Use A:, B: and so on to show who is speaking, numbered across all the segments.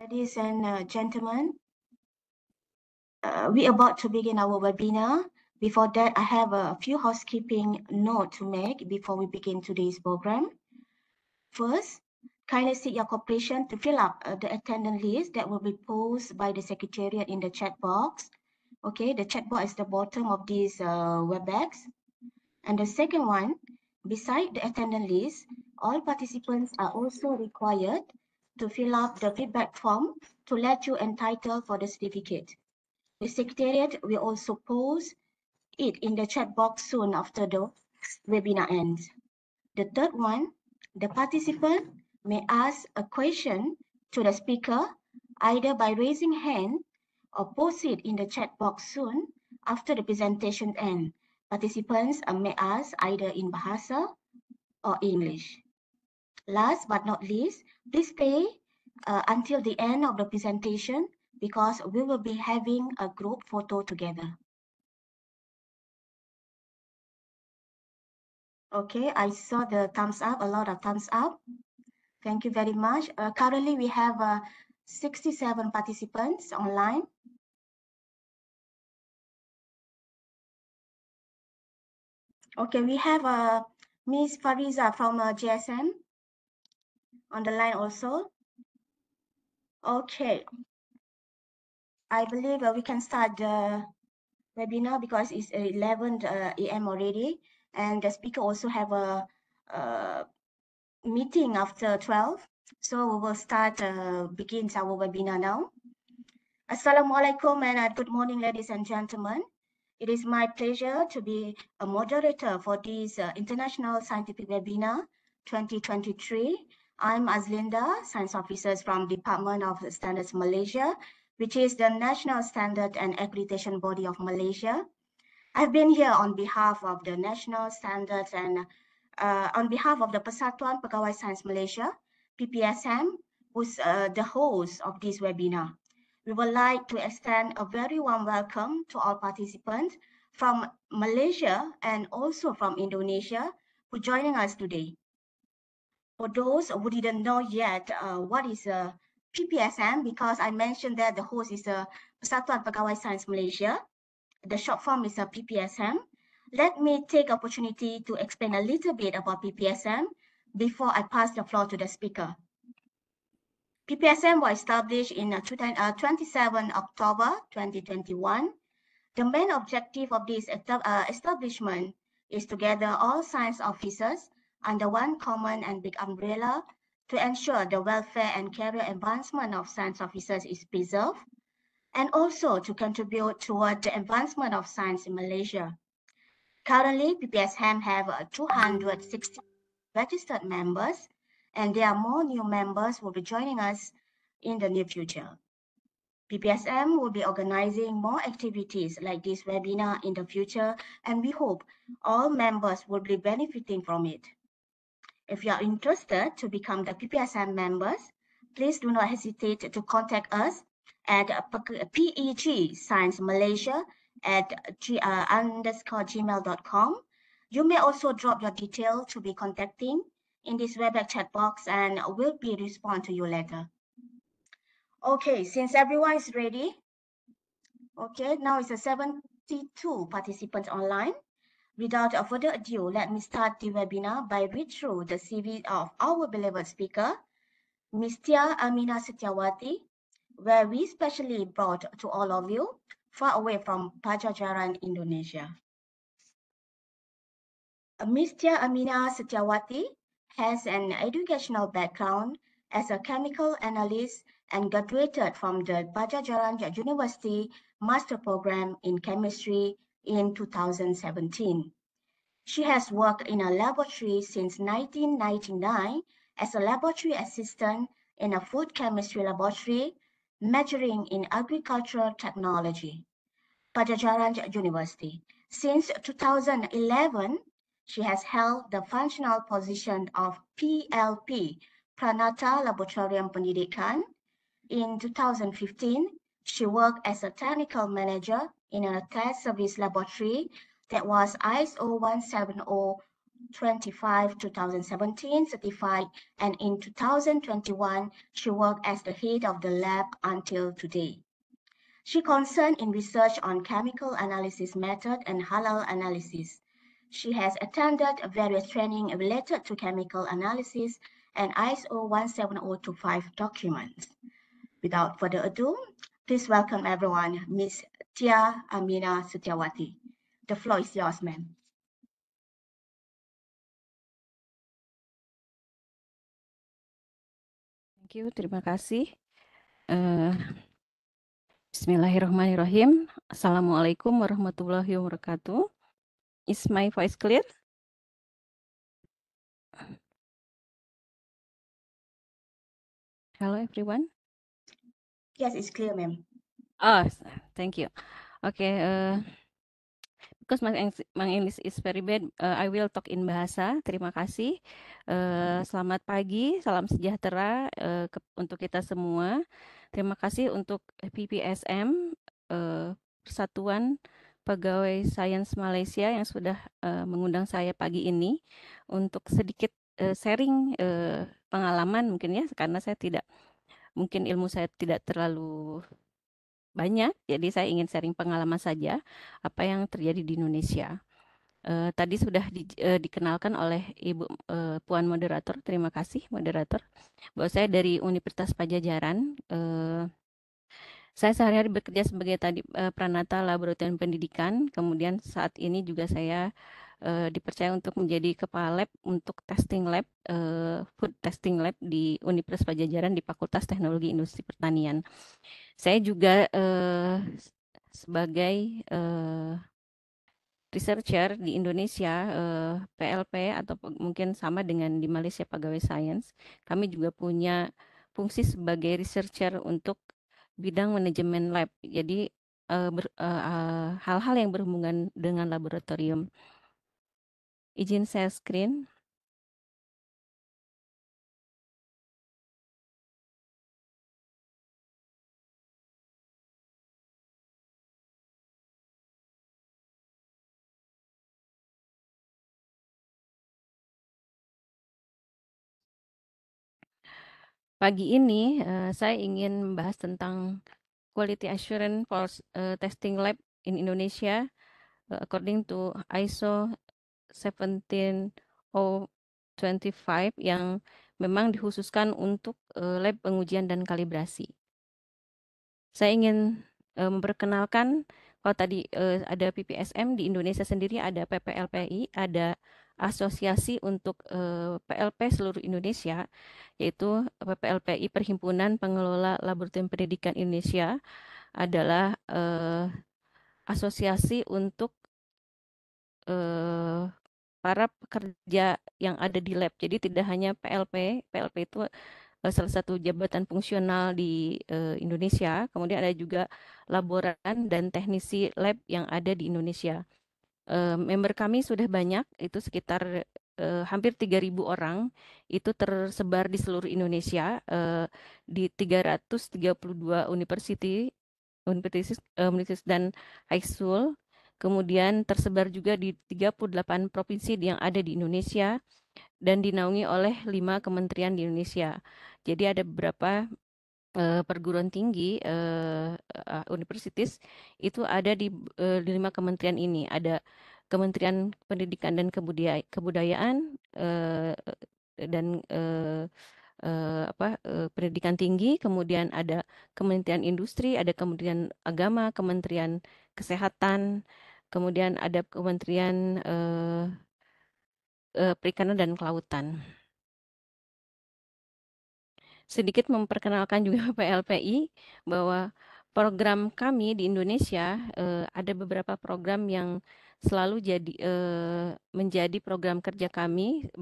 A: Ladies and gentlemen, we're about to begin our webinar. Before that, I have a few housekeeping notes to make before we begin today's program. First, kindly seek your cooperation to fill up the attendance list that will be posted by the Secretariat in the chat box. Okay, the chat box is the bottom of this WebEx. And the second one, beside the attendance list, all participants are also required to fill up the feedback form to let you entitled for the certificate. The Secretariat will also post it in the chat box soon after the webinar ends. The third one, the participant may ask a question to the speaker either by raising hand or post it in the chat box soon after the presentation ends. Participants may ask either in Bahasa or English. Last but not least, please stay until the end of the presentation because we will be having a group photo together. Okay, I saw the thumbs up, a lot of thumbs up. Thank you very much. Currently, we have 67 participants online. Okay, we have Ms. Fariza from GSM on the line also. Okay, I believe we can start the webinar because it's 11 a.m. already, and the speaker also have a meeting after 12. So we will start, begins our webinar now. Assalamualaikum and good morning, ladies and gentlemen. It is my pleasure to be a moderator for this International Scientific Webinar 2023. I'm Azlinda, Science Officer from Department of Standards Malaysia, which is the national standard and accreditation body of Malaysia. I've been here on behalf of the national standards and on behalf of the Persatuan Pegawai Sains Malaysia, PPSM, who's the host of this webinar. We would like to extend a very warm welcome to all participants from Malaysia and also from Indonesia who are joining us today. For those who didn't know yet what is a PPSM, because I mentioned that the host is a Persatuan Pegawai Sains Malaysia, the short form is a PPSM. Let me take opportunity to explain a little bit about PPSM before I pass the floor to the speaker. PPSM was established in 27 October 2021. The main objective of this establishment is to gather all science officers under one common and big umbrella to ensure the welfare and career advancement of science officers is preserved, and also to contribute toward the advancement of science in Malaysia. Currently, PPSM have 260 registered members, and there are more new members who will be joining us in the near future. PPSM will be organizing more activities like this webinar in the future, and we hope all members will be benefiting from it. If you are interested to become the PPSM members, please do not hesitate to contact us at PEG Science Malaysia at _gmail.com. You may also drop your detail to be contacting in this WebEx chat box and we'll be respond to you later. Okay, since everyone is ready, okay, now it's a 72 participants online. Without further ado, let me start the webinar by read through the CV of our beloved speaker, Ms. Tia Aminah Setiawati, where we specially brought to all of you far away from Pajajaran, Indonesia. Ms. Tia Aminah Setiawati has an educational background as a chemical analyst and graduated from the Pajajaran University Master Program in Chemistry in 2017. She has worked in a laboratory since 1999 as a laboratory assistant in a food chemistry laboratory, majoring in agricultural technology, Pajajaran University. Since 2011, she has held the functional position of PLP, Pranata Laboratorium Pendidikan. In 2015, she worked as a technical manager in a test service laboratory that was ISO 25, 2017 certified, and in 2021, she worked as the head of the lab until today. She concerned in research on chemical analysis method and halal analysis. She has attended various training related to chemical analysis and ISO 17025 documents. Without further ado, please welcome everyone, Ms. Tia Amina Setiawati. The floor is yours, ma'am.
B: Thank you, terima kasih. Bismillahirrahmanirrahim. Assalamualaikum warahmatullahi wabarakatuh. Is my voice clear? Hello everyone.
A: Yes, it's clear, ma'am.
B: Oh, thank you. Okay, because my English is very bad, I will talk in bahasa. Terima kasih. Selamat pagi, salam sejahtera untuk kita semua. Terima kasih untuk PPSM, Persatuan Pegawai Sains Malaysia yang sudah mengundang saya pagi ini untuk sedikit sharing pengalaman mungkin ya, karena mungkin ilmu saya tidak terlalu banyak, jadi saya ingin sharing pengalaman saja apa yang terjadi di Indonesia. Tadi sudah dikenalkan oleh Ibu Puan Moderator, terima kasih Moderator, bahwa saya dari Universitas Padjadjaran. Saya sehari-hari bekerja sebagai Pranata Laboratorium Pendidikan, kemudian saat ini juga saya dipercaya untuk menjadi kepala lab untuk testing lab, food testing lab di Universitas Padjadjaran di Fakultas Teknologi Industri Pertanian. Saya juga sebagai researcher di Indonesia, PLP atau mungkin sama dengan di Malaysia Pegawai Sains, kami juga punya fungsi sebagai researcher untuk bidang manajemen lab. Jadi hal-hal yang berhubungan dengan laboratorium. Izin share screen. Pagi ini saya ingin membahas tentang quality assurance for testing lab in Indonesia according to ISO 17025 yang memang dikhususkan untuk lab pengujian dan kalibrasi. Saya ingin memperkenalkan, kalau tadi ada PPSM di Indonesia sendiri, ada PPLPI, ada Asosiasi untuk PLP seluruh Indonesia, yaitu PPLPI Perhimpunan Pengelola Laboratorium Pendidikan Indonesia adalah asosiasi untuk para pekerja yang ada di lab. Jadi tidak hanya PLP, PLP itu salah satu jabatan fungsional di Indonesia. Kemudian ada juga laboran dan teknisi lab yang ada di Indonesia. Member kami sudah banyak, itu sekitar hampir 3.000 orang, itu tersebar di seluruh Indonesia, di 332 universitas dan high school. Kemudian tersebar juga di 38 provinsi yang ada di Indonesia dan dinaungi oleh 5 kementerian di Indonesia. Jadi ada beberapa perguruan tinggi universitas itu ada di 5 kementerian ini. Ada Kementerian Pendidikan dan Kebudayaan dan pendidikan tinggi, kemudian ada Kementerian Industri, ada Kementerian Agama, Kementerian Kesehatan, kemudian ada Kementerian Perikanan dan Kelautan. Sedikit memperkenalkan juga PLPI bahwa program kami di Indonesia ada beberapa program yang selalu menjadi program kerja kami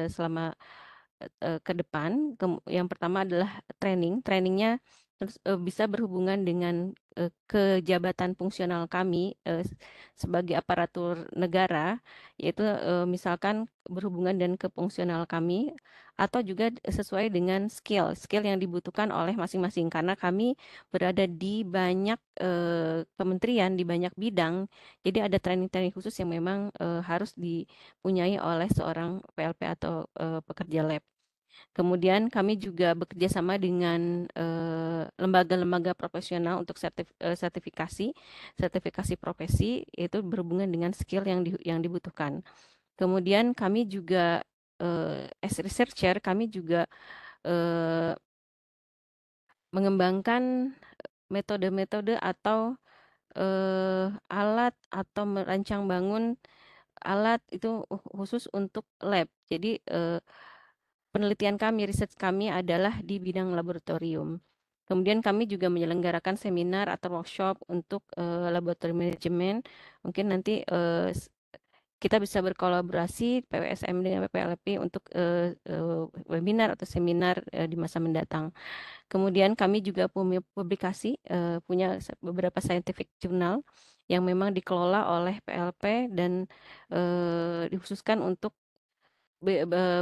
B: selama ke depan. Yang pertama adalah trainingnya terus bisa berhubungan dengan kejabatan fungsional kami sebagai aparatur negara, yaitu misalkan berhubungan dengan kefungsional kami, atau juga sesuai dengan skill yang dibutuhkan oleh masing-masing, karena kami berada di banyak kementerian, di banyak bidang, jadi ada training-training khusus yang memang harus dipunyai oleh seorang PLP atau pekerja lab. Kemudian kami juga bekerja sama dengan lembaga-lembaga profesional untuk sertifikasi profesi, yaitu berhubungan dengan skill yang dibutuhkan. Kemudian kami juga as researcher, kami juga eh, mengembangkan metode-metode atau alat atau merancang bangun alat itu khusus untuk lab. Jadi penelitian kami, riset kami adalah di bidang laboratorium. Kemudian kami juga menyelenggarakan seminar atau workshop untuk laboratorium manajemen. Mungkin nanti kita bisa berkolaborasi PWSM dengan PPLP untuk webinar atau seminar di masa mendatang. Kemudian kami juga punya publikasi, punya beberapa scientific journal yang memang dikelola oleh PLP dan dikhususkan untuk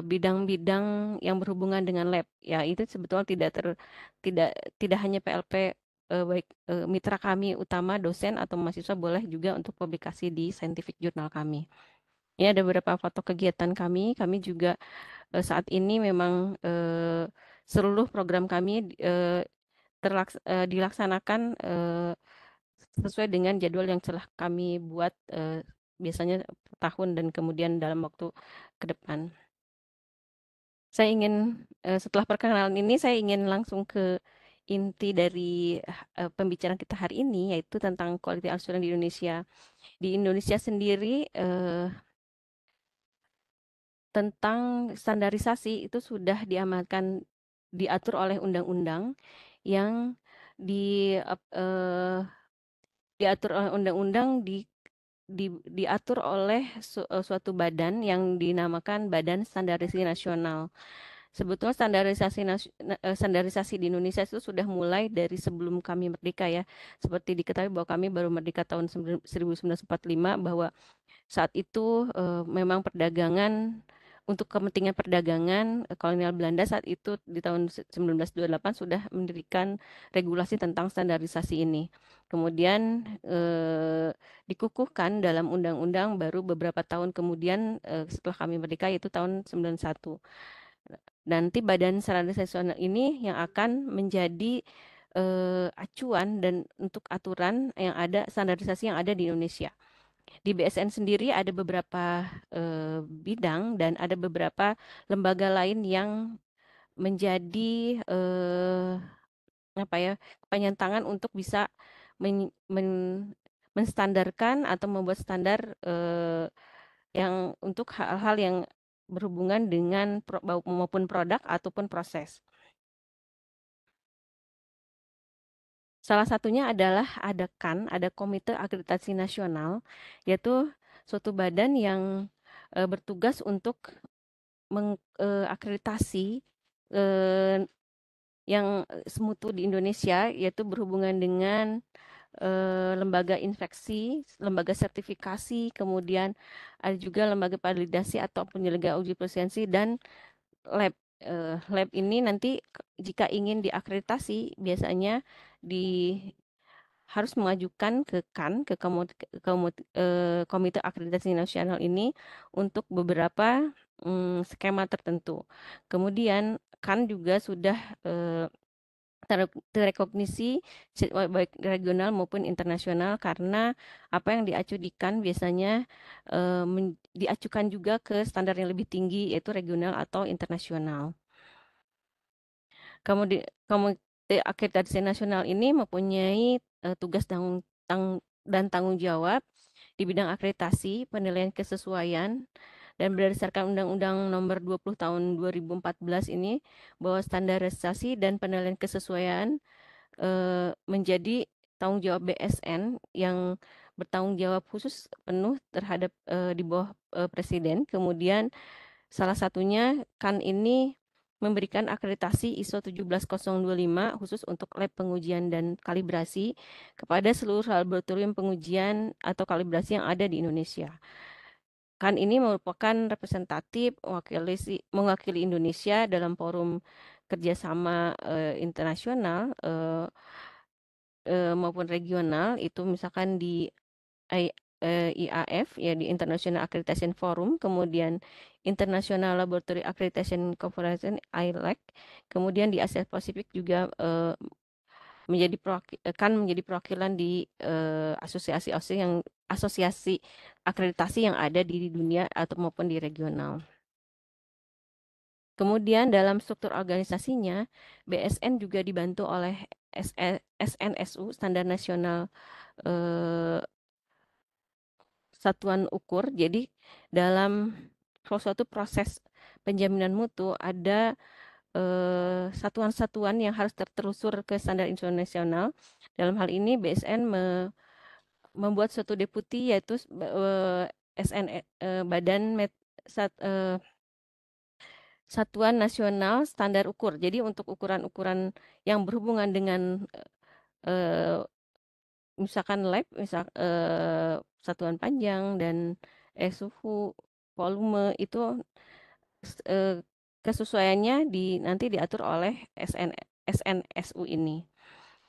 B: bidang-bidang yang berhubungan dengan lab. Ya, itu sebetulnya tidak tidak hanya PLP, baik mitra kami utama dosen atau mahasiswa boleh juga untuk publikasi di scientific journal kami. Ini ada beberapa foto kegiatan kami. Kami juga saat ini memang seluruh program kami dilaksanakan sesuai dengan jadwal yang telah kami buat biasanya per tahun dan kemudian dalam waktu ke depan. Saya ingin setelah perkenalan ini saya ingin langsung ke inti dari pembicaraan kita hari ini, yaitu tentang quality assurance di Indonesia. Di Indonesia sendiri tentang standarisasi itu sudah diatur oleh undang-undang yang diatur oleh undang-undang diatur oleh suatu badan yang dinamakan Badan Standarisasi Nasional. Sebetulnya standarisasi di Indonesia itu sudah mulai dari sebelum kami merdeka ya. Seperti diketahui bahwa kami baru merdeka tahun 1945, bahwa saat itu memang perdagangan untuk kepentingan perdagangan kolonial Belanda saat itu di tahun 1928 sudah mendirikan regulasi tentang standarisasi ini. Kemudian dikukuhkan dalam undang-undang baru beberapa tahun kemudian setelah kami merdeka, yaitu tahun 91. Nanti Badan Standarisasi Nasional ini yang akan menjadi acuan dan untuk aturan yang ada, standarisasi yang ada di Indonesia. Di BSN sendiri ada beberapa bidang dan ada beberapa lembaga lain yang menjadi apa ya, penyentangan untuk bisa menstandarkan atau membuat standar yang untuk hal-hal yang berhubungan dengan maupun produk ataupun proses. Salah satunya adalah ada KAN, ada Komite Akreditasi Nasional, yaitu suatu badan yang bertugas untuk mengakreditasi yang semutu di Indonesia, yaitu berhubungan dengan lembaga inspeksi, lembaga sertifikasi, kemudian ada juga lembaga validasi atau penyelenggara uji prosensi dan lab. Lab ini nanti jika ingin diakreditasi biasanya harus mengajukan ke KAN, ke Komite Akreditasi Nasional ini untuk beberapa skema tertentu. Kemudian KAN juga sudah terrekognisi baik regional maupun internasional, karena apa yang diajukan biasanya diajukan juga ke standar yang lebih tinggi, yaitu regional atau internasional. Komite Akreditasi Nasional ini mempunyai tugas dan tanggung jawab di bidang akreditasi, penilaian kesesuaian, dan berdasarkan Undang-Undang Nomor 20 Tahun 2014 ini, bahwa standarisasi dan penilaian kesesuaian menjadi tanggung jawab BSN yang bertanggung jawab khusus penuh terhadap di bawah Presiden. Kemudian salah satunya KAN ini memberikan akreditasi ISO 17025 khusus untuk lab pengujian dan kalibrasi kepada seluruh laboratorium pengujian atau kalibrasi yang ada di Indonesia. Kan ini merupakan representatif mewakili Indonesia dalam forum kerjasama internasional maupun regional, itu misalkan di IAF, ya di International Accreditation Forum, kemudian International Laboratory Accreditation Corporation (ILAC), kemudian di Asia Pasifik juga menjadi perwakilan di asosiasi akreditasi yang ada di dunia atau maupun di regional. Kemudian dalam struktur organisasinya, BSN juga dibantu oleh SNSU, Standar Nasional Satuan Ukur. Jadi dalam suatu proses penjaminan mutu ada satuan-satuan yang harus tertelusur ke standar internasional. Dalam hal ini BSN membuat suatu deputi, yaitu Badan Satuan Nasional Standar Ukur. Jadi untuk ukuran-ukuran yang berhubungan dengan misalkan lab, satuan panjang dan suhu, volume, itu kesesuaiannya nanti diatur oleh SNSU ini.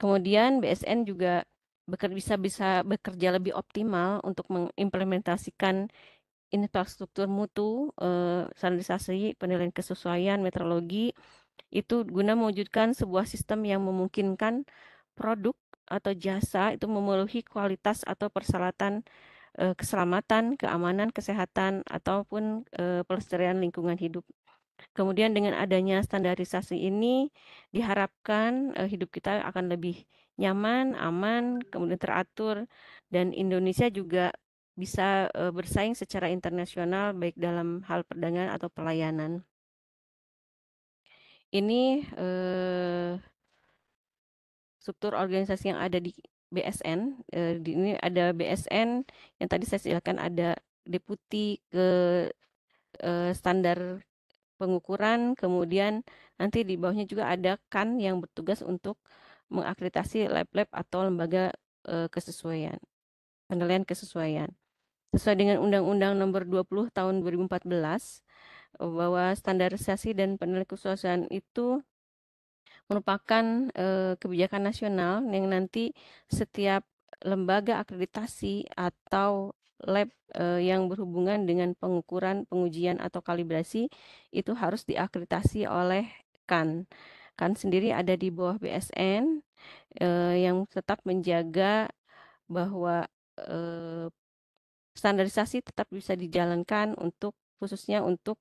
B: Kemudian BSN juga bisa bekerja lebih optimal untuk mengimplementasikan infrastruktur mutu, standarisasi, penilaian kesesuaian, metrologi, itu guna mewujudkan sebuah sistem yang memungkinkan produk atau jasa itu memenuhi kualitas atau persyaratan keselamatan, keamanan, kesehatan, ataupun pelestarian lingkungan hidup. Kemudian dengan adanya standarisasi ini diharapkan hidup kita akan lebih nyaman, aman, kemudian teratur, dan Indonesia juga bisa bersaing secara internasional baik dalam hal perdagangan atau pelayanan. Ini struktur organisasi yang ada di BSN. Ini ada BSN yang tadi saya silakan, ada deputi ke standar pengukuran, kemudian nanti di bawahnya juga ada KAN yang bertugas untuk mengakreditasi lab-lab atau lembaga kesesuaian, penilaian kesesuaian. Sesuai dengan Undang-Undang Nomor 20 Tahun 2014, bahwa standarisasi dan penilaian kesesuaian itu merupakan kebijakan nasional yang nanti setiap lembaga akreditasi atau lab yang berhubungan dengan pengukuran, pengujian, atau kalibrasi itu harus diakreditasi oleh KAN. KAN sendiri ada di bawah BSN yang tetap menjaga bahwa standarisasi tetap bisa dijalankan khususnya untuk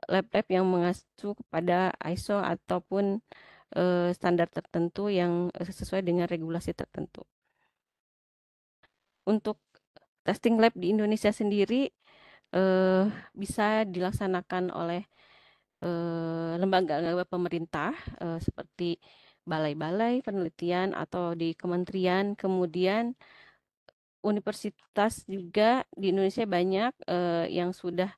B: lab-lab yang mengacu kepada ISO ataupun standar tertentu yang sesuai dengan regulasi tertentu. Untuk testing lab di Indonesia sendiri bisa dilaksanakan oleh lembaga-lembaga pemerintah seperti balai-balai penelitian atau di kementerian. Kemudian universitas juga di Indonesia banyak yang sudah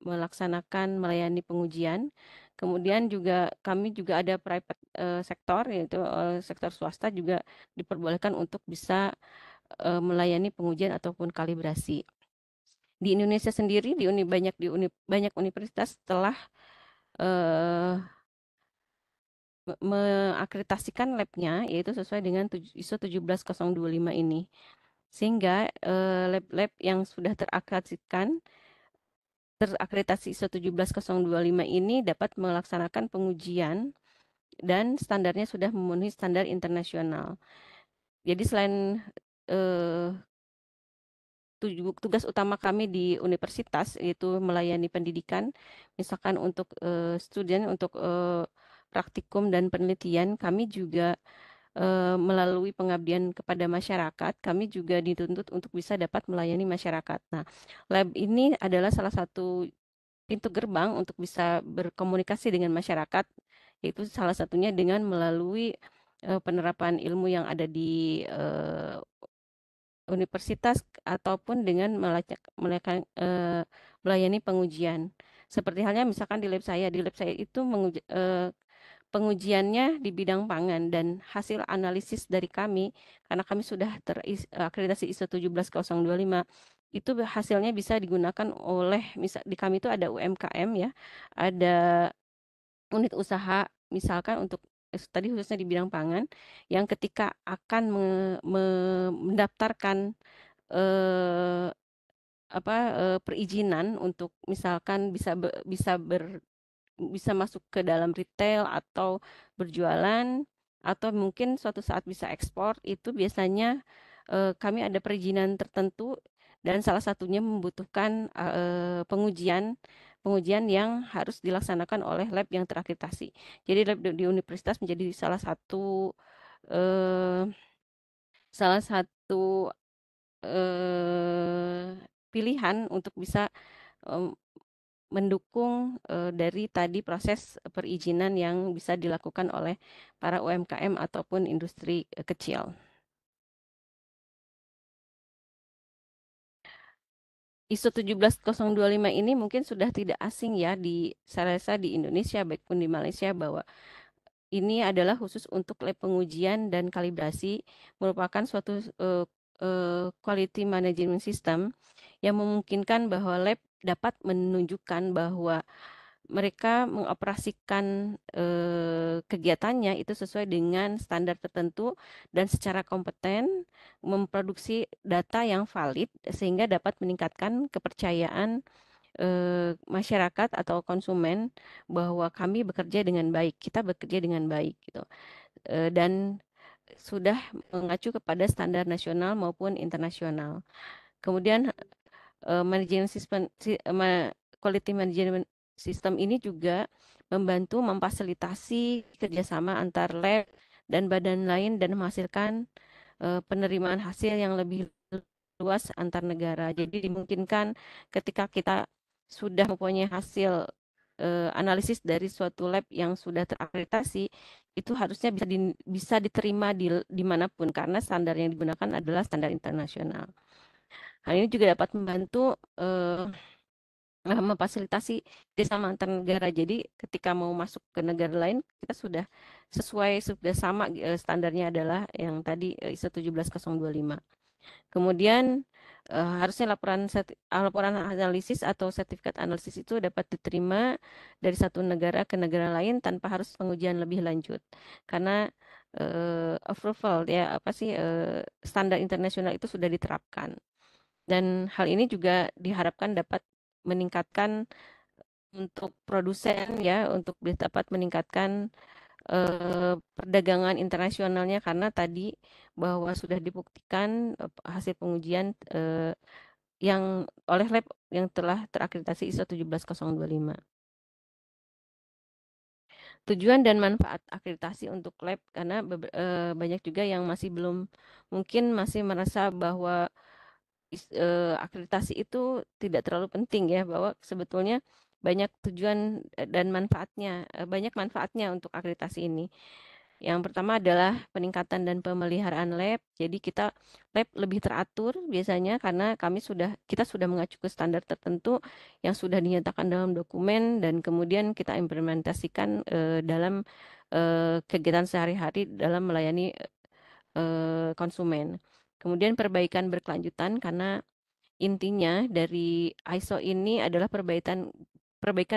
B: melaksanakan melayani pengujian. Kemudian juga kami juga ada private sektor, yaitu sektor swasta juga diperbolehkan untuk bisa melayani pengujian ataupun kalibrasi. Di Indonesia sendiri banyak universitas telah mengakreditasikan labnya, yaitu sesuai dengan ISO 17025 ini. Sehingga lab-lab yang sudah terakreditasi ISO 17025 ini dapat melaksanakan pengujian dan standarnya sudah memenuhi standar internasional. Jadi selain tugas utama kami di universitas yaitu melayani pendidikan, misalkan untuk student, untuk praktikum dan penelitian, kami juga melalui pengabdian kepada masyarakat, kami juga dituntut untuk bisa dapat melayani masyarakat. Nah, lab ini adalah salah satu pintu gerbang untuk bisa berkomunikasi dengan masyarakat, yaitu salah satunya dengan melalui penerapan ilmu yang ada di universitas ataupun dengan melayani pengujian. seperti halnya misalkan di lab saya itu pengujiannya di bidang pangan dan hasil analisis dari kami, karena kami sudah terakreditasi ISO 17025, itu hasilnya bisa digunakan oleh, misal di kami itu ada UMKM ya, ada unit usaha misalkan untuk tadi khususnya di bidang pangan, yang ketika akan mendaftarkan eh, perizinan untuk misalkan bisa masuk ke dalam retail atau berjualan atau mungkin suatu saat bisa ekspor, itu biasanya kami ada perizinan tertentu dan salah satunya membutuhkan pengujian pengujian yang harus dilaksanakan oleh lab yang terakreditasi. Jadi lab di universitas menjadi eh, salah satu pilihan untuk bisa em, mendukung dari tadi proses perizinan yang bisa dilakukan oleh para UMKM ataupun industri kecil. ISO 17025 ini mungkin sudah tidak asing ya saya rasa di Indonesia baik pun di Malaysia, bahwa ini adalah khusus untuk lab pengujian dan kalibrasi, merupakan suatu quality management system yang memungkinkan bahwa lab dapat menunjukkan bahwa mereka mengoperasikan kegiatannya itu sesuai dengan standar tertentu dan secara kompeten memproduksi data yang valid sehingga dapat meningkatkan kepercayaan masyarakat atau konsumen bahwa kami bekerja dengan baik, kita bekerja dengan baik gitu. Dan sudah mengacu kepada standar nasional maupun internasional. Kemudian manajemen sistem quality management system ini juga membantu memfasilitasi kerjasama antar lab dan badan lain dan menghasilkan penerimaan hasil yang lebih luas antar negara. Jadi dimungkinkan ketika kita sudah mempunyai hasil analisis dari suatu lab yang sudah terakreditasi, itu harusnya bisa diterima dimanapun karena standar yang digunakan adalah standar internasional. Hal ini juga dapat membantu memfasilitasi kerjasama antar negara. Jadi ketika mau masuk ke negara lain, kita sudah sudah sama standarnya adalah yang tadi ISO 17025. Kemudian harusnya laporan analisis atau sertifikat analisis itu dapat diterima dari satu negara ke negara lain tanpa harus pengujian lebih lanjut. Karena approval ya apa sih standar internasional itu sudah diterapkan. Dan hal ini juga diharapkan dapat meningkatkan untuk produsen ya, untuk dapat meningkatkan perdagangan internasionalnya, karena tadi bahwa sudah dibuktikan hasil pengujian yang oleh lab yang telah terakreditasi ISO 17025. Tujuan dan manfaat akreditasi untuk lab, karena banyak juga yang mungkin masih merasa bahwa akreditasi itu tidak terlalu penting ya, bahwa sebetulnya banyak tujuan dan manfaatnya, banyak manfaatnya untuk akreditasi ini. Yang pertama adalah peningkatan dan pemeliharaan lab. Jadi lab lebih teratur biasanya karena kita sudah mengacu ke standar tertentu yang sudah dinyatakan dalam dokumen dan kemudian kita implementasikan dalam kegiatan sehari-hari dalam melayani konsumen. Kemudian perbaikan berkelanjutan, karena intinya dari ISO ini adalah perbaikan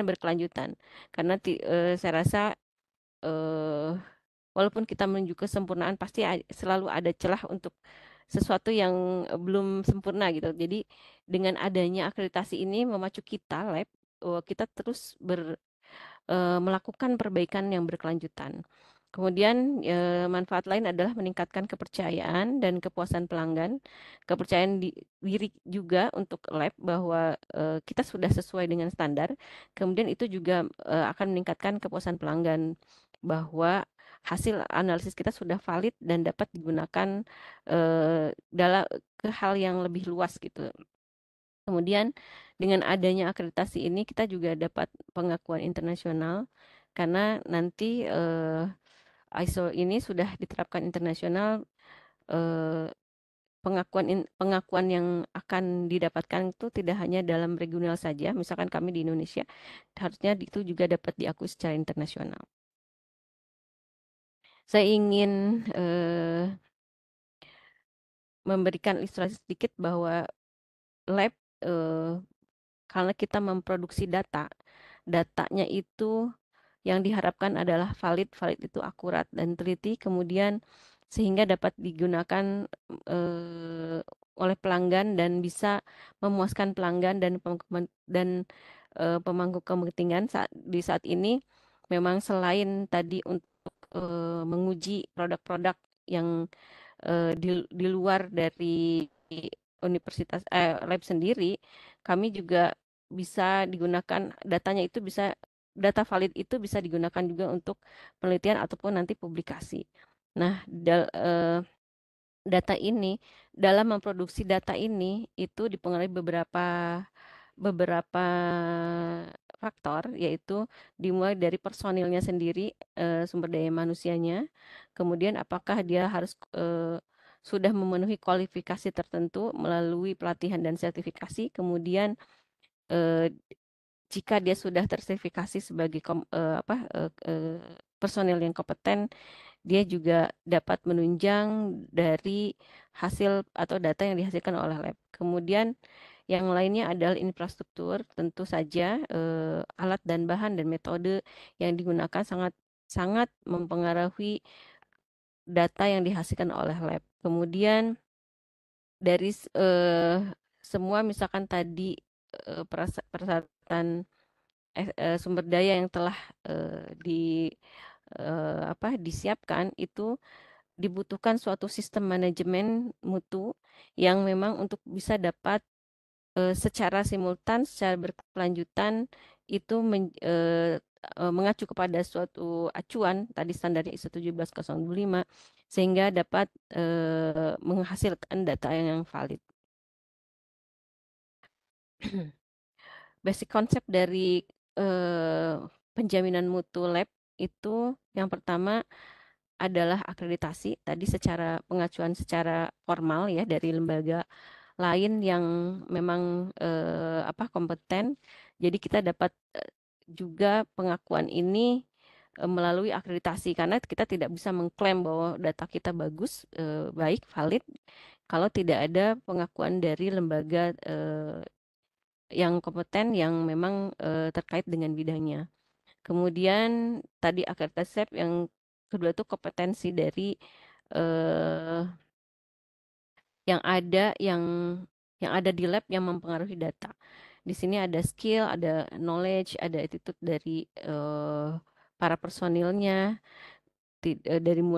B: berkelanjutan. Karena saya rasa eh, walaupun kita menuju kesempurnaan pasti selalu ada celah untuk sesuatu yang belum sempurna gitu. Jadi dengan adanya akreditasi ini memacu kita lab, kita terus melakukan perbaikan yang berkelanjutan. Kemudian manfaat lain adalah meningkatkan kepercayaan dan kepuasan pelanggan, kepercayaan diri juga untuk lab bahwa kita sudah sesuai dengan standar. Kemudian itu juga akan meningkatkan kepuasan pelanggan bahwa hasil analisis kita sudah valid dan dapat digunakan dalam ke hal yang lebih luas gitu. Kemudian dengan adanya akreditasi ini kita juga dapat pengakuan internasional karena nanti ISO ini sudah diterapkan internasional, eh, pengakuan yang akan didapatkan itu tidak hanya dalam regional saja. Misalkan kami di Indonesia, harusnya itu juga dapat diakui secara internasional. Saya ingin memberikan ilustrasi sedikit bahwa lab karena kita memproduksi data, datanya itu yang diharapkan adalah valid, valid itu akurat dan teliti, kemudian sehingga dapat digunakan oleh pelanggan dan bisa memuaskan pelanggan dan pemangku kepentingan di saat ini. Memang selain tadi untuk menguji produk-produk yang di luar dari universitas lab sendiri, kami juga bisa digunakan datanya itu bisa data valid itu bisa digunakan juga untuk penelitian ataupun nanti publikasi. Nah, data ini dalam memproduksi data ini itu dipengaruhi beberapa beberapa faktor, yaitu dimulai dari personilnya sendiri, sumber daya manusianya, kemudian apakah dia harus sudah memenuhi kualifikasi tertentu melalui pelatihan dan sertifikasi, kemudian eh, jika dia sudah tersertifikasi sebagai personil yang kompeten, dia juga dapat menunjang dari hasil atau data yang dihasilkan oleh lab. Kemudian yang lainnya adalah infrastruktur, tentu saja alat dan bahan dan metode yang digunakan sangat sangat mempengaruhi data yang dihasilkan oleh lab. Kemudian dari semua misalkan tadi persyaratan sumber daya yang telah di disiapkan itu dibutuhkan suatu sistem manajemen mutu yang memang untuk bisa dapat secara simultan, secara berkelanjutan itu mengacu kepada suatu acuan tadi standarnya ISO 17025 sehingga dapat menghasilkan data yang valid. Basic konsep dari penjaminan mutu lab itu yang pertama adalah akreditasi tadi secara pengacuan secara formal ya dari lembaga lain yang memang kompeten. Jadi kita dapat juga pengakuan ini melalui akreditasi karena kita tidak bisa mengklaim bahwa data kita bagus, baik, valid kalau tidak ada pengakuan dari lembaga yang kompeten yang memang terkait dengan bidangnya. Kemudian tadi akreditasi yang kedua itu kompetensi dari eh, yang ada di lab yang mempengaruhi data. Di sini ada skill, ada knowledge, ada attitude dari para personilnya,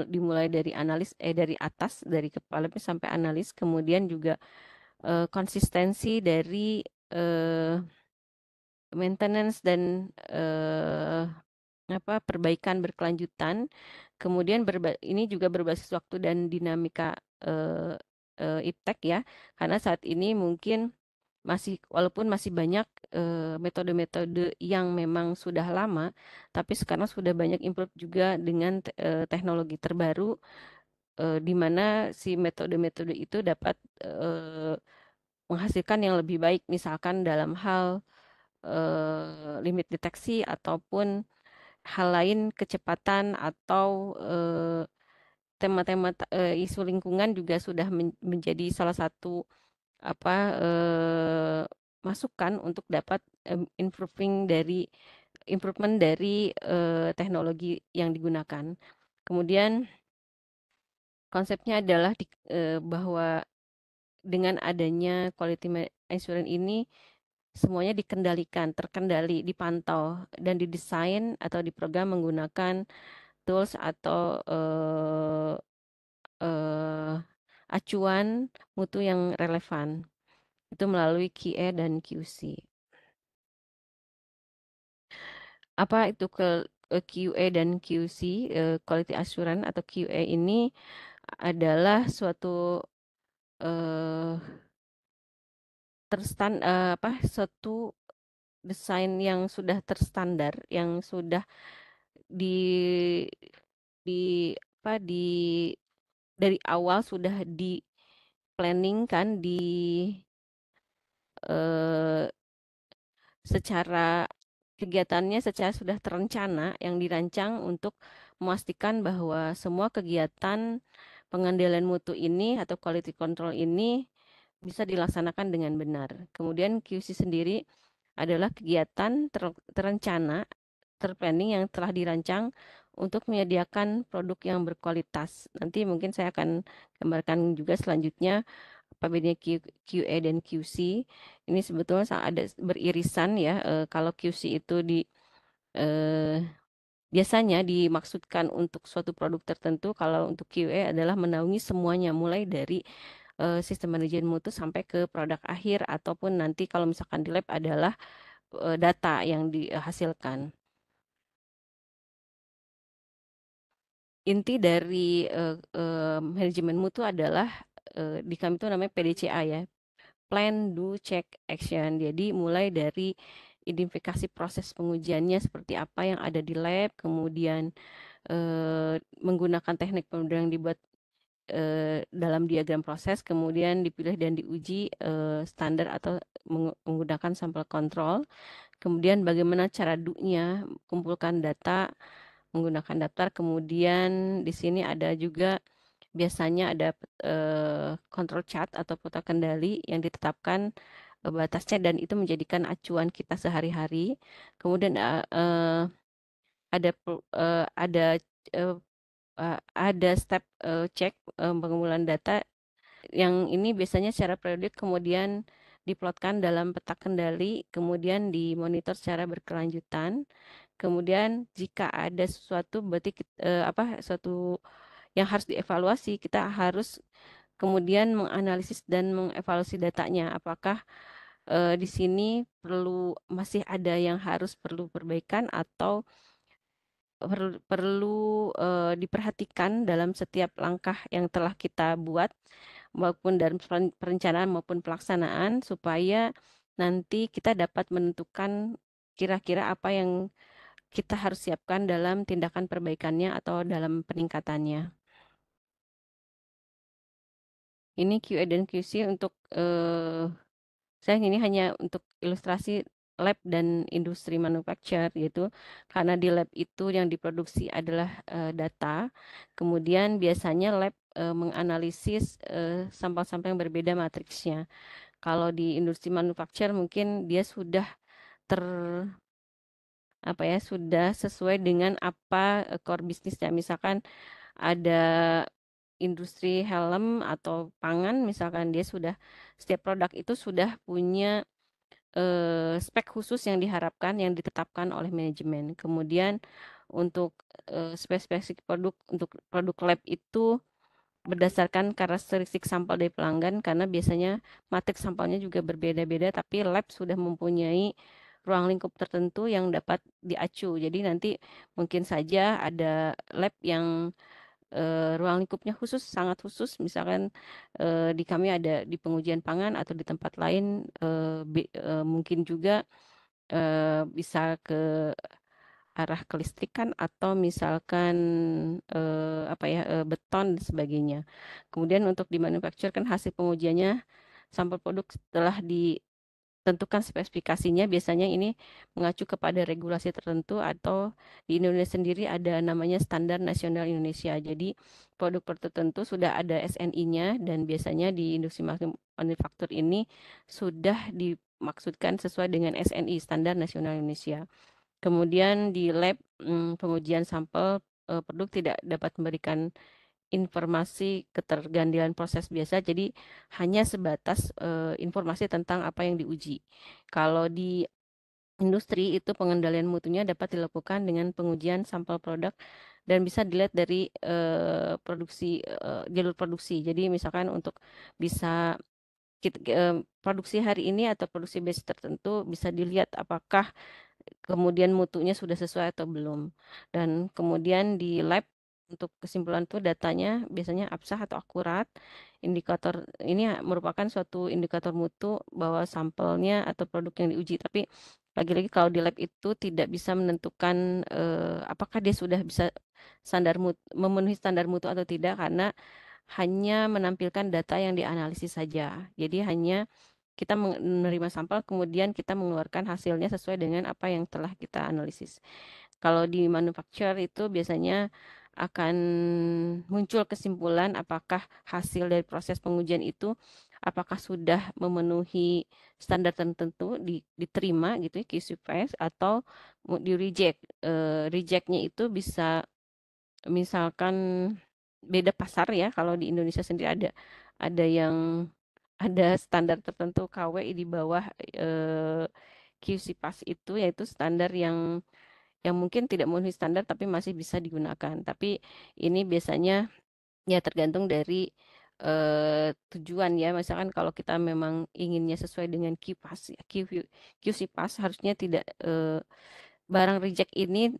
B: dimulai dari analis dari atas dari kepala sampai analis, kemudian juga konsistensi dari maintenance dan perbaikan berkelanjutan. Kemudian ini juga berbasis waktu dan dinamika iptek ya, karena saat ini mungkin walaupun masih banyak metode-metode yang memang sudah lama, tapi sekarang sudah banyak improve juga dengan teknologi terbaru, di mana si metode-metode itu dapat menghasilkan yang lebih baik, misalkan dalam hal limit deteksi ataupun hal lain, kecepatan atau tema-tema isu lingkungan juga sudah menjadi salah satu masukan untuk dapat improvement dari teknologi yang digunakan. Kemudian konsepnya adalah bahwa dengan adanya quality assurance ini semuanya terkendali, dipantau dan didesain atau diprogram menggunakan tools atau acuan mutu yang relevan. Itu melalui QA dan QC. Apa itu QA dan QC, quality assurance atau QA ini adalah suatu suatu desain yang sudah terstandar, yang sudah di di apa di dari awal sudah planning kan eh, secara kegiatannya secara sudah terencana yang dirancang untuk memastikan bahwa semua kegiatan pengendalian mutu ini atau quality control ini bisa dilaksanakan dengan benar. Kemudian QC sendiri adalah kegiatan terencana, terplanning yang telah dirancang untuk menyediakan produk yang berkualitas. Nanti mungkin saya akan gambarkan juga selanjutnya apa bedanya QA dan QC. Ini sebetulnya ada beririsan ya. Kalau QC itu eh, biasanya dimaksudkan untuk suatu produk tertentu, kalau untuk QA adalah menaungi semuanya, mulai dari sistem manajemen mutu sampai ke produk akhir, ataupun nanti kalau misalkan di lab adalah data yang dihasilkan. Inti dari manajemen mutu adalah di kami itu namanya PDCA ya, Plan, Do, Check, Action. Jadi mulai dari identifikasi proses pengujiannya seperti apa yang ada di lab, kemudian menggunakan teknik pengujian yang dibuat dalam diagram proses, kemudian dipilih dan diuji standar atau menggunakan sampel kontrol. Kemudian bagaimana cara do-nya, kumpulkan data menggunakan daftar. Kemudian di sini ada juga biasanya ada control chart atau peta kendali yang ditetapkan batasnya dan itu menjadikan acuan kita sehari-hari. Kemudian ada eh, ada step cek pengumpulan data yang ini biasanya secara periodik kemudian diplotkan dalam peta kendali, kemudian dimonitor secara berkelanjutan. Kemudian jika ada sesuatu berarti suatu yang harus dievaluasi, kita harus kemudian menganalisis dan mengevaluasi datanya. Apakah di sini masih ada yang perlu perbaikan atau perlu diperhatikan dalam setiap langkah yang telah kita buat maupun dalam perencanaan maupun pelaksanaan supaya nanti kita dapat menentukan kira-kira apa yang kita harus siapkan dalam tindakan perbaikannya atau dalam peningkatannya. Ini QA dan QC untuk saya ini hanya untuk ilustrasi lab dan industri manufacture gitu, karena di lab itu yang diproduksi adalah data, kemudian biasanya lab menganalisis sampel-sampel yang berbeda matriksnya. Kalau di industri manufacture mungkin dia sudah ter sudah sesuai dengan apa core bisnisnya. Misalkan ada industri helm atau pangan, misalkan dia sudah setiap produk itu sudah punya spek khusus yang diharapkan yang ditetapkan oleh manajemen. Kemudian untuk spesifik produk untuk produk lab itu berdasarkan karakteristik sampel dari pelanggan karena biasanya matriks sampelnya juga berbeda-beda tapi lab sudah mempunyai ruang lingkup tertentu yang dapat diacu. Jadi nanti mungkin saja ada lab yang ruang lingkupnya khusus, sangat khusus. Misalkan di kami ada di pengujian pangan atau di tempat lain mungkin juga bisa ke arah kelistrikan atau misalkan beton dan sebagainya. Kemudian untuk di manufacture kan hasil pengujiannya sampel produk setelah ditentukan spesifikasinya biasanya ini mengacu kepada regulasi tertentu atau di Indonesia sendiri ada namanya Standar Nasional Indonesia. Jadi produk-produk tertentu sudah ada SNI-nya dan biasanya di industri manufaktur ini sudah dimaksudkan sesuai dengan SNI Standar Nasional Indonesia. Kemudian di lab pengujian sampel produk tidak dapat memberikan informasi ketergantian proses biasa, jadi hanya sebatas informasi tentang apa yang diuji. Kalau di industri itu pengendalian mutunya dapat dilakukan dengan pengujian sampel produk dan bisa dilihat dari jalur produksi. Jadi misalkan untuk bisa produksi hari ini atau produksi base tertentu bisa dilihat apakah kemudian mutunya sudah sesuai atau belum. Dan kemudian di lab untuk kesimpulan itu datanya biasanya absah atau akurat. Indikator ini merupakan suatu indikator mutu bahwa sampelnya atau produk yang diuji. Tapi lagi-lagi kalau di lab itu tidak bisa menentukan apakah dia sudah bisa memenuhi standar mutu atau tidak karena hanya menampilkan data yang dianalisis saja. Jadi hanya kita menerima sampel, kemudian kita mengeluarkan hasilnya sesuai dengan apa yang telah kita analisis. Kalau di manufacture itu biasanya akan muncul kesimpulan apakah hasil dari proses pengujian itu apakah sudah memenuhi standar tertentu diterima gitu ya QC pass atau di reject. Rejectnya itu bisa misalkan beda pasar ya. Kalau di Indonesia sendiri ada yang ada standar tertentu KWI di bawah QC pass itu, yaitu standar yang mungkin tidak memenuhi standar tapi masih bisa digunakan. Tapi ini biasanya ya tergantung dari tujuan ya. Misalkan kalau kita memang inginnya sesuai dengan QPAS, ya, QC pass harusnya tidak barang reject ini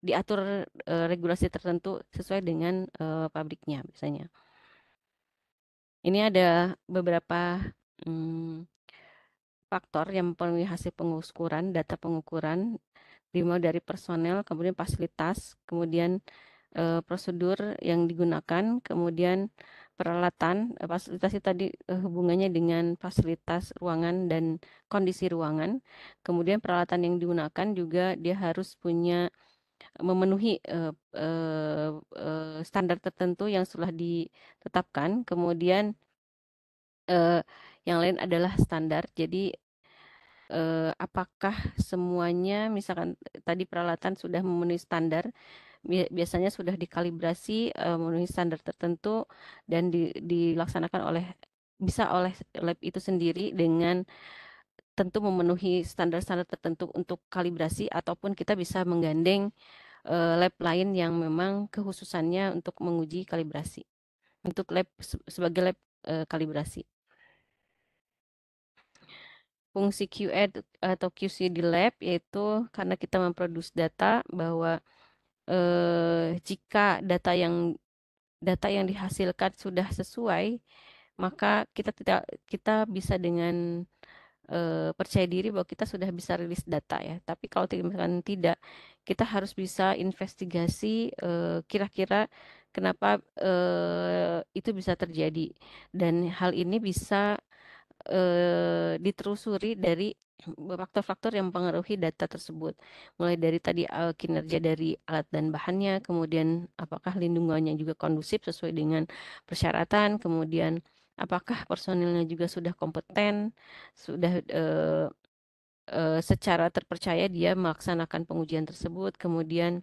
B: diatur regulasi tertentu sesuai dengan pabriknya biasanya. Ini ada beberapa faktor yang mempengaruhi hasil pengukuran, data pengukuran, dimulai dari personel, kemudian fasilitas, kemudian prosedur yang digunakan, kemudian peralatan. Fasilitas itu tadi hubungannya dengan fasilitas ruangan dan kondisi ruangan. Kemudian peralatan yang digunakan juga dia harus memenuhi standar tertentu yang sudah ditetapkan. Kemudian yang lain adalah standar. Jadi apakah semuanya misalkan tadi peralatan sudah memenuhi standar, biasanya sudah dikalibrasi memenuhi standar tertentu dan dilaksanakan bisa oleh lab itu sendiri dengan tentu memenuhi standar-standar tertentu untuk kalibrasi, ataupun kita bisa menggandeng lab lain yang memang kekhususannya untuk menguji kalibrasi untuk lab sebagai lab kalibrasi. Fungsi QA atau QC di lab yaitu karena kita memproduksi data bahwa jika data yang dihasilkan sudah sesuai, maka kita bisa dengan percaya diri bahwa kita sudah bisa rilis data ya. Tapi kalau misalkan tidak, kita harus bisa investigasi kira-kira kenapa itu bisa terjadi, dan hal ini bisa ditelusuri dari faktor-faktor yang mempengaruhi data tersebut. Mulai dari tadi kinerja dari alat dan bahannya, kemudian apakah lindungannya juga kondusif sesuai dengan persyaratan, kemudian apakah personilnya juga sudah kompeten, sudah secara terpercaya dia melaksanakan pengujian tersebut, kemudian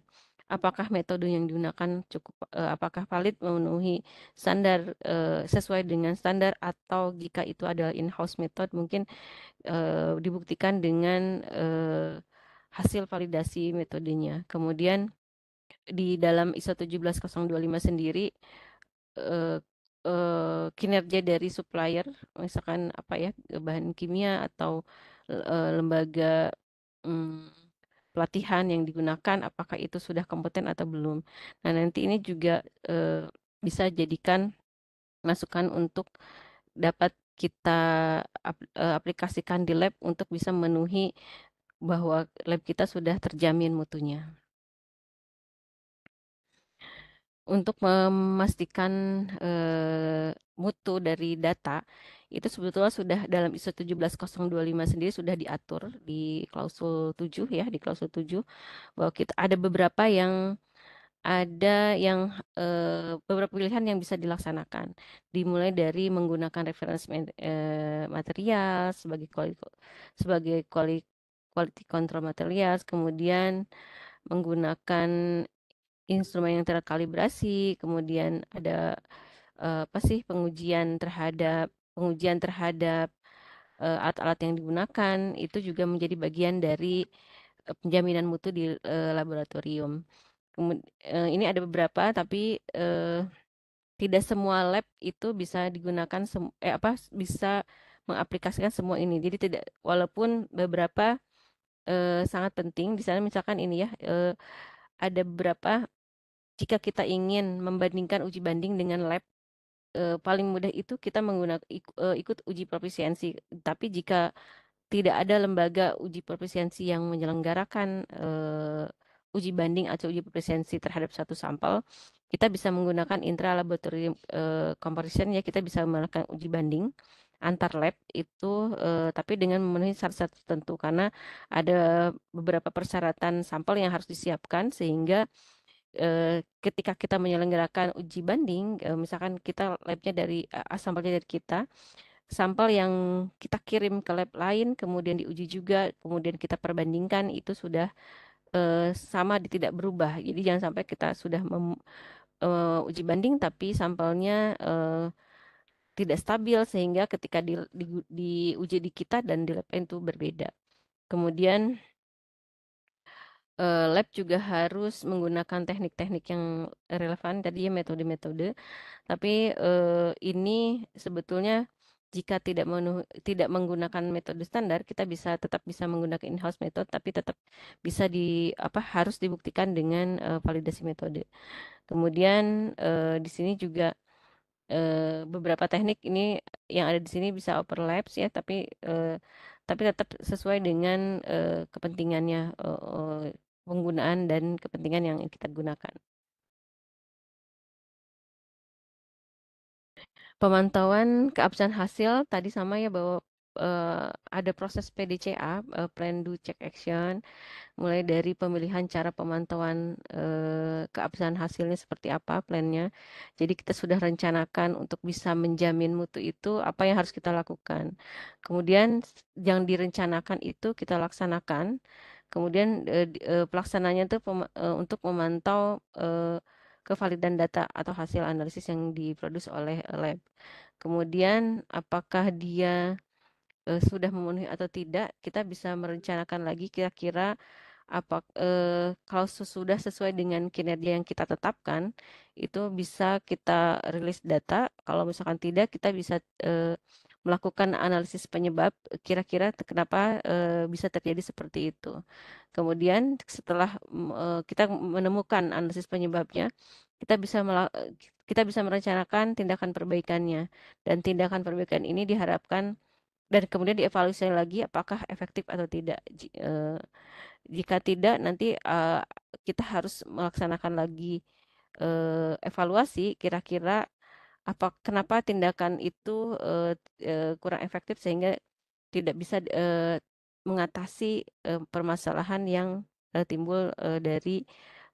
B: apakah metode yang digunakan apakah valid, memenuhi standar, sesuai dengan standar, atau jika itu adalah in-house method mungkin dibuktikan dengan hasil validasi metodenya. Kemudian di dalam ISO 17025 sendiri eh, kinerja dari supplier, misalkan apa ya, bahan kimia atau lembaga mm, pelatihan yang digunakan, apakah itu sudah kompeten atau belum. Nah, nanti ini juga bisa jadikan masukan untuk dapat kita aplikasikan di lab untuk bisa memenuhi bahwa lab kita sudah terjamin mutunya. Untuk memastikan mutu dari data, itu sebetulnya sudah dalam ISO 17025 sendiri sudah diatur di klausul 7 ya, di klausul 7 bahwa kita ada yang beberapa pilihan yang bisa dilaksanakan, dimulai dari menggunakan reference material sebagai quality control materials, kemudian menggunakan instrumen yang terkalibrasi, kemudian ada apa sih, pengujian terhadap alat-alat yang digunakan, itu juga menjadi bagian dari penjaminan mutu di laboratorium. Ini ada beberapa, tapi tidak semua lab itu bisa digunakan bisa mengaplikasikan semua ini. Jadi tidak, walaupun beberapa sangat penting di sana, misalkan ini ya, ada beberapa, jika kita ingin membandingkan uji banding dengan lab, paling mudah itu kita ikut uji profisiensi. Tapi jika tidak ada lembaga uji profisiensi yang menyelenggarakan uji banding atau uji proficiency terhadap satu sampel, kita bisa menggunakan intra-laboratory comparison ya, kita bisa melakukan uji banding antar lab itu, tapi dengan memenuhi syarat-syarat tertentu karena ada beberapa persyaratan sampel yang harus disiapkan sehingga ketika kita menyelenggarakan uji banding, misalkan kita labnya dari sampelnya dari kita, sampel yang kita kirim ke lab lain, kemudian diuji juga, kemudian kita perbandingkan itu sudah sama tidak berubah. Jadi jangan sampai kita sudah uji banding tapi sampelnya tidak stabil sehingga ketika diuji di kita dan di lab lain itu berbeda. Kemudian lab juga harus menggunakan teknik-teknik yang relevan tadi ya, metode-metode. Tapi ini sebetulnya jika tidak menggunakan metode standar, kita tetap bisa menggunakan in-house method, tapi tetap bisa harus dibuktikan dengan validasi metode. Kemudian di sini juga beberapa teknik ini yang ada di sini bisa overlaps ya, tapi tetap sesuai dengan kepentingannya, penggunaan dan kepentingan yang kita gunakan. Pemantauan keabsahan hasil tadi sama ya, bahwa ada proses PDCA, Plan Do Check Action, mulai dari pemilihan cara pemantauan keabsahan hasilnya seperti apa plannya. Jadi kita sudah rencanakan untuk bisa menjamin mutu itu apa yang harus kita lakukan. Kemudian yang direncanakan itu kita laksanakan. Kemudian pelaksananya itu untuk memantau kevalidan data atau hasil analisis yang diproduksi oleh lab. Kemudian apakah dia sudah memenuhi atau tidak, kita bisa merencanakan lagi kira-kira kalau sudah sesuai dengan kinerja yang kita tetapkan, itu bisa kita rilis data. Kalau misalkan tidak, kita bisa melakukan analisis penyebab kira-kira kenapa bisa terjadi seperti itu. Kemudian setelah kita menemukan analisis penyebabnya, kita bisa merencanakan tindakan perbaikannya. Dan tindakan perbaikan ini diharapkan dan kemudian dievaluasi lagi apakah efektif atau tidak. Jika tidak, nanti kita harus melaksanakan lagi evaluasi kira-kira kenapa tindakan itu kurang efektif sehingga tidak bisa mengatasi permasalahan yang timbul dari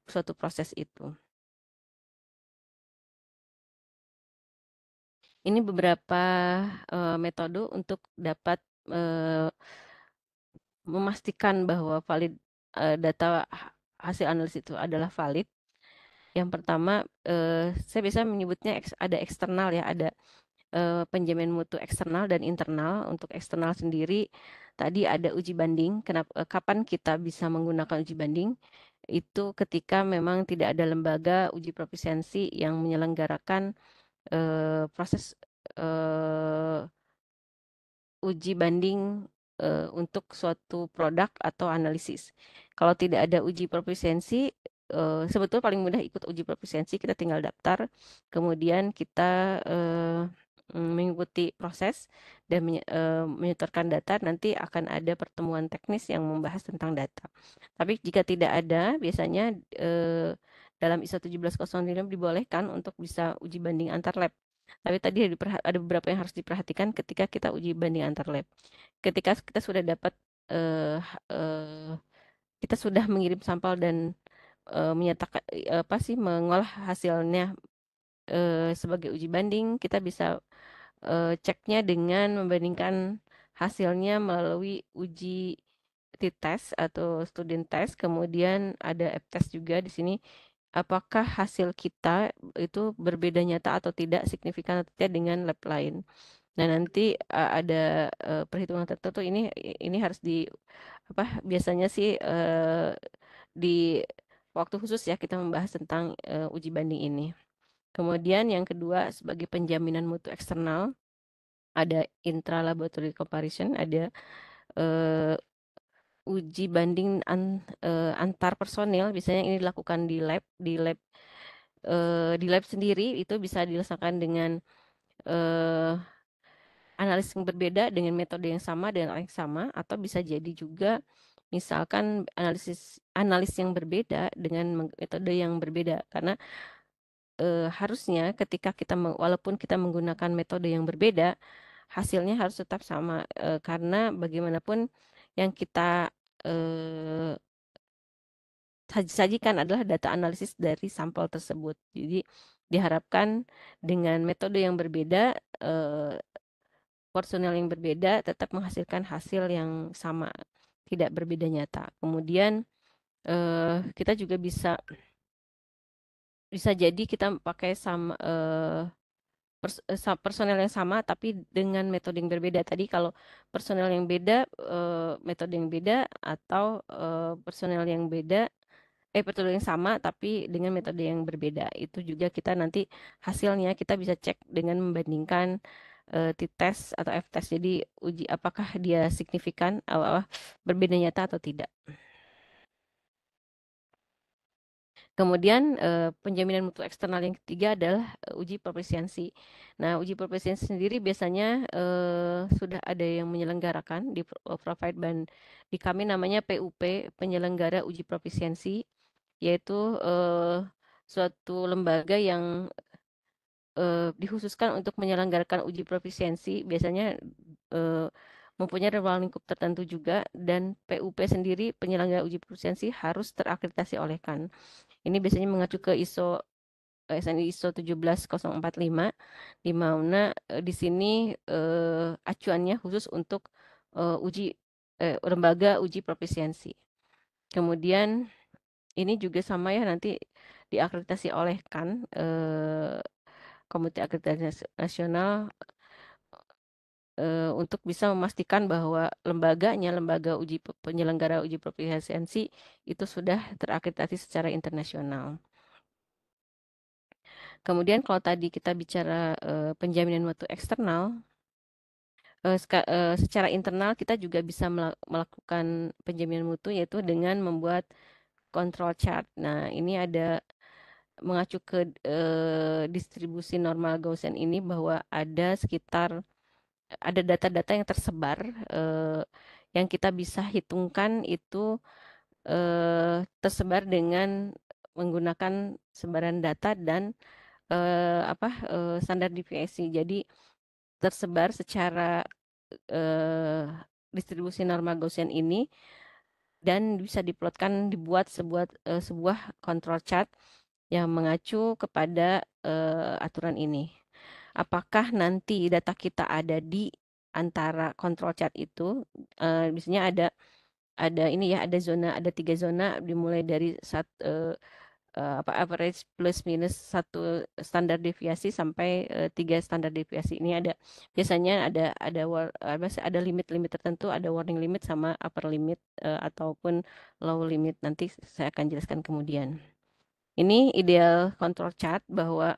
B: suatu proses itu. Ini beberapa metode untuk dapat memastikan bahwa data hasil analisis itu adalah valid. Yang pertama, saya bisa menyebutnya ada eksternal ya, ada penjamin mutu eksternal dan internal. Untuk eksternal sendiri, tadi ada uji banding. Kapan kita bisa menggunakan uji banding? Itu ketika memang tidak ada lembaga uji profisiensi yang menyelenggarakan proses uji banding untuk suatu produk atau analisis. Kalau tidak ada uji proficiency, sebetulnya paling mudah ikut uji proficiency, kita tinggal daftar, kemudian kita mengikuti proses dan menyetorkan data, nanti akan ada pertemuan teknis yang membahas tentang data. Tapi jika tidak ada, biasanya dalam ISO 17005 dibolehkan untuk bisa uji banding antar lab. Tapi tadi ada beberapa yang harus diperhatikan ketika kita uji banding antar lab. Ketika kita sudah dapat kita sudah mengirim sampel dan menyatakan mengolah hasilnya sebagai uji banding, kita bisa ceknya dengan membandingkan hasilnya melalui uji t-test atau student test, kemudian ada app-test juga di sini. Apakah hasil kita itu berbeda nyata atau tidak, signifikan atau tidak dengan lab lain. Nah, nanti ada perhitungan tertentu, ini harus biasanya sih di waktu khusus ya kita membahas tentang uji banding ini. Kemudian yang kedua, sebagai penjaminan mutu eksternal, ada intra-laboratory comparison, ada uji banding antar personil, biasanya ini dilakukan di lab sendiri, itu bisa dilaksanakan dengan analisis yang berbeda dengan metode yang sama dan orang yang sama, atau bisa jadi juga misalkan analis yang berbeda dengan metode yang berbeda, karena harusnya ketika walaupun kita menggunakan metode yang berbeda, hasilnya harus tetap sama, karena bagaimanapun yang kita sajikan adalah data analisis dari sampel tersebut. Jadi diharapkan dengan metode yang berbeda, personel yang berbeda tetap menghasilkan hasil yang sama, tidak berbeda nyata. Kemudian kita juga bisa jadi kita pakai sama personel yang sama tapi dengan metode yang berbeda. Tadi kalau personel yang beda, metode yang beda, atau personel yang beda, metode yang sama tapi dengan metode yang berbeda. Itu juga kita nanti hasilnya kita bisa cek dengan membandingkan t-test atau f-test. Jadi uji apakah dia signifikan, berbeda nyata atau tidak. Kemudian penjaminan mutu eksternal yang ketiga adalah uji profisiensi. Nah, uji profisiensi sendiri biasanya sudah ada yang menyelenggarakan di provide ban di kami namanya PUP, penyelenggara uji profisiensi, yaitu suatu lembaga yang dikhususkan untuk menyelenggarakan uji profisiensi, biasanya mempunyai ruang lingkup tertentu juga, dan PUP sendiri penyelenggara uji profisiensi harus terakreditasi oleh KAN. Ini biasanya mengacu ke SNI ISO 17045, di mana di sini acuannya khusus untuk lembaga uji profisiensi. Kemudian ini juga sama ya, nanti diakreditasi oleh KAN, Komite Akreditasi Nasional, untuk bisa memastikan bahwa lembaga penyelenggara uji profisiensi itu sudah terakreditasi secara internasional. Kemudian kalau tadi kita bicara penjaminan mutu eksternal, secara internal kita juga bisa melakukan penjaminan mutu, yaitu dengan membuat control chart. Nah, ini ada mengacu ke distribusi normal Gaussian ini, bahwa ada data-data yang tersebar, yang kita bisa hitungkan itu tersebar dengan menggunakan sebaran data dan standar deviasi. Jadi tersebar secara distribusi normal Gaussian ini, dan bisa dibuat sebuah control chart yang mengacu kepada aturan ini. Apakah nanti data kita ada di antara control chart itu, misalnya ada ada 3 zona, dimulai dari average plus minus 1 standar deviasi sampai 3 standar deviasi. Ini biasanya ada limit-limit tertentu, ada warning limit sama upper limit ataupun low limit. Nanti saya akan jelaskan kemudian. Ini ideal control chart, bahwa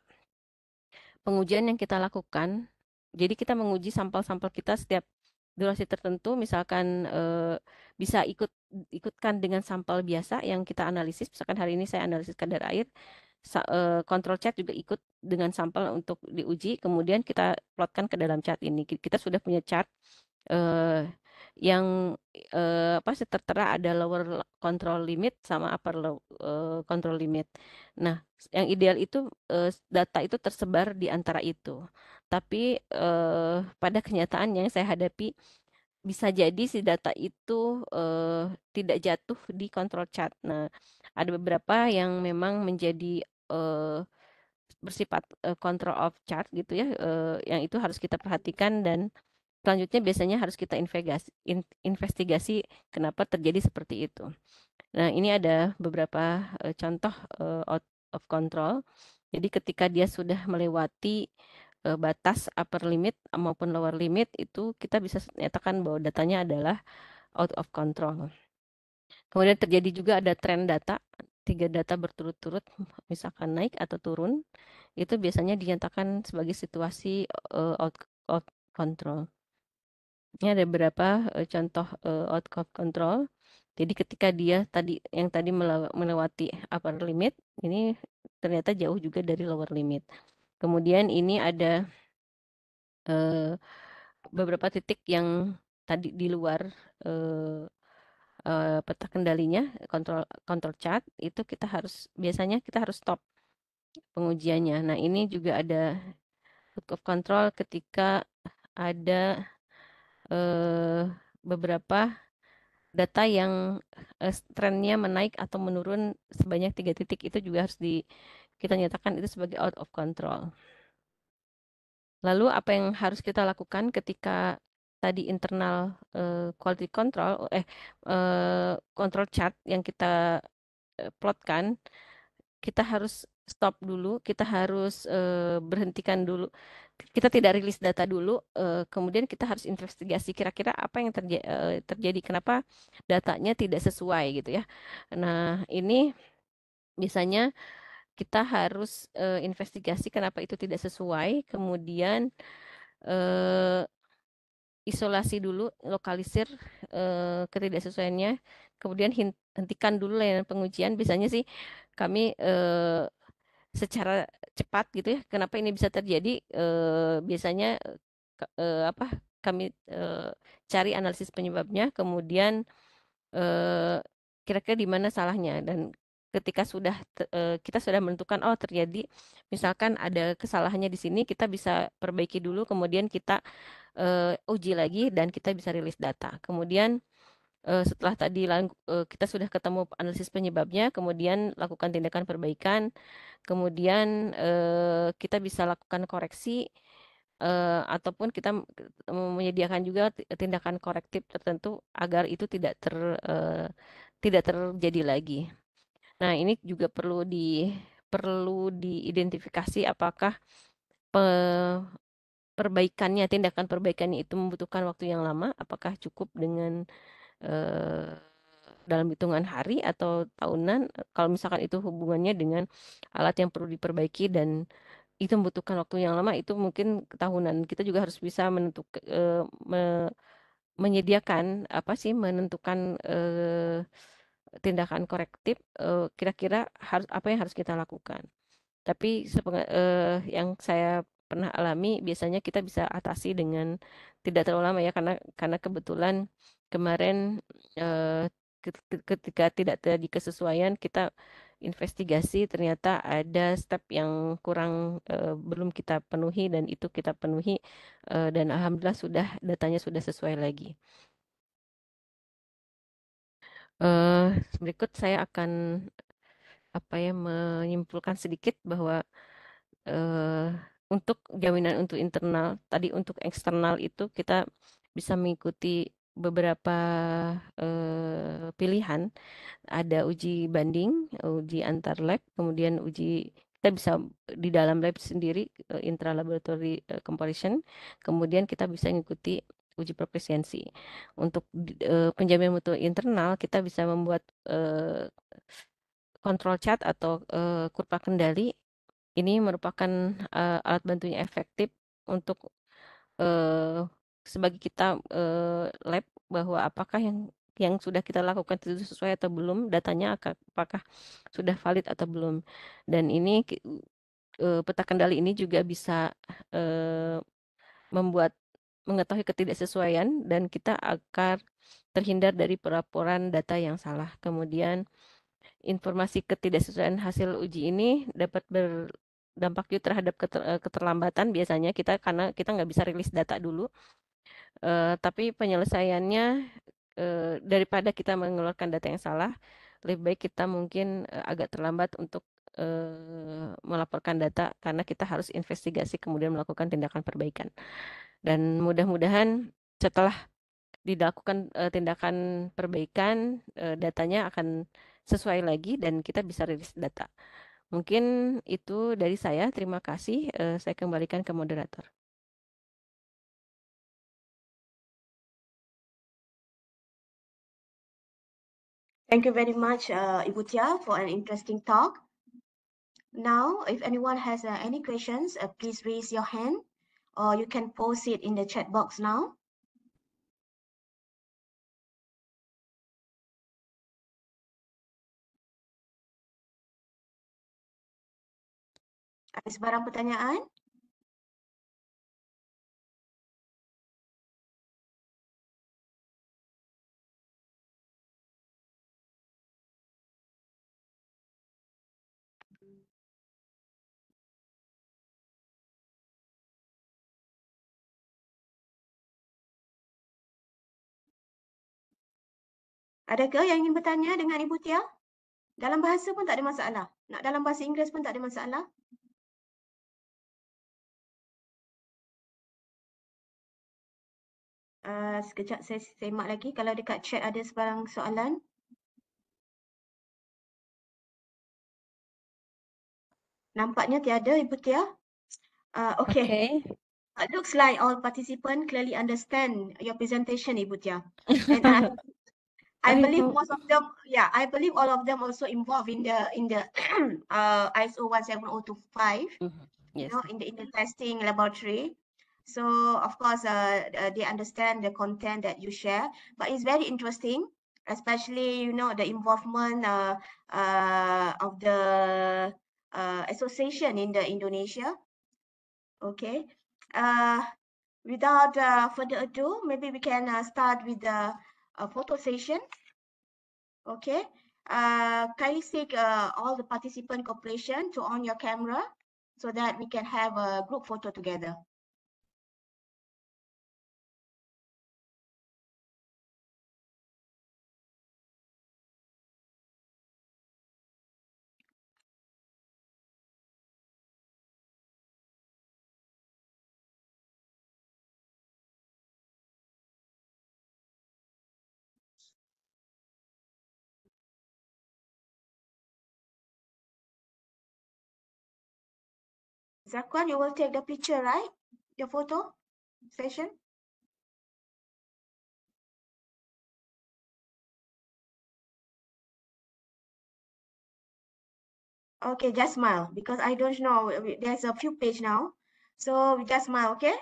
B: pengujian yang kita lakukan, jadi kita menguji sampel-sampel kita setiap durasi tertentu, misalkan bisa ikutkan dengan sampel biasa yang kita analisis, misalkan hari ini saya analisis kadar air, control chart juga ikut dengan sampel untuk diuji, kemudian kita plotkan ke dalam chart ini. Kita sudah punya chart yang tertera ada lower control limit sama upper control limit. Nah, yang ideal itu data itu tersebar di antara itu. Tapi pada kenyataan yang saya hadapi, bisa jadi si data itu tidak jatuh di control chart. Nah, ada beberapa yang memang menjadi bersifat control of chart gitu ya, yang itu harus kita perhatikan, dan selanjutnya biasanya harus kita investigasi kenapa terjadi seperti itu. Nah, ini ada beberapa contoh out of control. Jadi ketika dia sudah melewati batas upper limit maupun lower limit, itu kita bisa nyatakan bahwa datanya adalah out of control. Kemudian terjadi juga ada trend data, 3 data berturut-turut, misalkan naik atau turun, itu biasanya dinyatakan sebagai situasi out of control. Ini ada beberapa contoh out of control. Jadi ketika dia yang tadi melewati upper limit, ini ternyata jauh juga dari lower limit. Kemudian ini ada beberapa titik yang tadi di luar peta kendalinya, control chart, itu biasanya kita harus stop pengujiannya. Nah, ini juga ada loop of control ketika ada eh, beberapa data yang trennya menaik atau menurun sebanyak 3 titik, itu juga harus kita nyatakan itu sebagai out of control. Lalu apa yang harus kita lakukan ketika tadi internal quality control, control chart yang kita plotkan, kita harus stop dulu, kita harus berhentikan dulu. Kita tidak rilis data dulu, kemudian kita harus investigasi kira-kira apa yang terjadi, kenapa datanya tidak sesuai gitu ya. Nah, ini biasanya kita harus investigasi kenapa itu tidak sesuai, kemudian eh, isolasi dulu, lokalisir ketidaksesuaiannya, kemudian hentikan dulu layanan pengujian. Biasanya sih kami secara cepat gitu ya. Kenapa ini bisa terjadi? Biasanya apa? Kami cari analisis penyebabnya, kemudian eh, kira-kira di mana salahnya, dan ketika kita sudah menentukan oh terjadi misalkan ada kesalahannya di sini, kita bisa perbaiki dulu, kemudian kita uji lagi dan kita bisa rilis data. Kemudian setelah tadi kita sudah ketemu analisis penyebabnya, kemudian lakukan tindakan perbaikan, kemudian kita bisa lakukan koreksi, ataupun kita menyediakan juga tindakan korektif tertentu agar itu tidak terjadi lagi. Nah, ini juga perlu diidentifikasi apakah tindakan perbaikannya itu membutuhkan waktu yang lama, apakah cukup dengan eh, dalam hitungan hari atau tahunan. Kalau misalkan itu hubungannya dengan alat yang perlu diperbaiki dan itu membutuhkan waktu yang lama, itu mungkin tahunan. Kita juga harus bisa menyediakan menentukan tindakan korektif, kira-kira apa yang harus kita lakukan. Tapi yang saya pernah alami, biasanya kita bisa atasi dengan tidak terlalu lama ya, karena kebetulan kemarin eh, ketika tidak terjadi kesesuaian, kita investigasi, ternyata ada step yang belum kita penuhi, dan itu kita penuhi, dan alhamdulillah datanya sudah sesuai lagi. Eh, Berikut saya akan menyimpulkan sedikit bahwa eh, untuk jaminan untuk internal, tadi untuk eksternal itu kita bisa mengikuti beberapa pilihan. Ada uji banding, uji antar lab, kemudian kita bisa di dalam lab sendiri, intra-laboratory comparison, kemudian kita bisa mengikuti uji proficiency. Untuk penjaminan mutu internal, kita bisa membuat control chart atau kurva kendali. Ini merupakan alat bantu yang efektif untuk eh, sebagai kita lab, bahwa apakah yang sudah kita lakukan itu sesuai atau belum, datanya apakah sudah valid atau belum. Dan ini peta kendali ini juga bisa eh, membuat mengetahui ketidaksesuaian, dan kita akan terhindar dari pelaporan data yang salah. Kemudian informasi ketidaksesuaian hasil uji ini dapat berdampak juga terhadap keterlambatan, biasanya karena kita nggak bisa rilis data dulu. Tapi penyelesaiannya, daripada kita mengeluarkan data yang salah, lebih baik kita mungkin agak terlambat untuk melaporkan data, karena kita harus investigasi kemudian melakukan tindakan perbaikan. Dan mudah-mudahan setelah dilakukan tindakan perbaikan, datanya akan sesuai lagi dan kita bisa rilis data. Mungkin itu dari saya. Terima kasih. Saya kembalikan ke moderator.
A: Thank you very much, Ibu Tia, for an interesting talk. Now, if anyone has any questions, please raise your hand, or you can post it in the chat box now. Ada sebarang pertanyaan? Adakah yang ingin bertanya dengan Ibu Tia? Dalam bahasa pun tak ada masalah. Nak dalam bahasa Inggeris pun tak ada masalah. Sekejap saya semak lagi kalau dekat chat ada sebarang soalan. Nampaknya tiada, Ibu Tia. Okay.
B: Okay.
A: Looks like all participants clearly understand your presentation, Ibu Tia. And I believe most of them, yeah, I believe all of them also involved in the ISO 17025, you
B: Yes.
A: know, in the testing laboratory. So of course, they understand the content that you share, but it's very interesting, especially, you know, the involvement of the association in the Indonesia. Okay. Without further ado, maybe we can start with the photo session. Okay. Kindly seek all the participant cooperation to on your camera so that we can have a group photo together. Zakwan, you will take the picture, right? The photo session? Okay, just smile because I don't know. There's a few page now. So just smile, okay?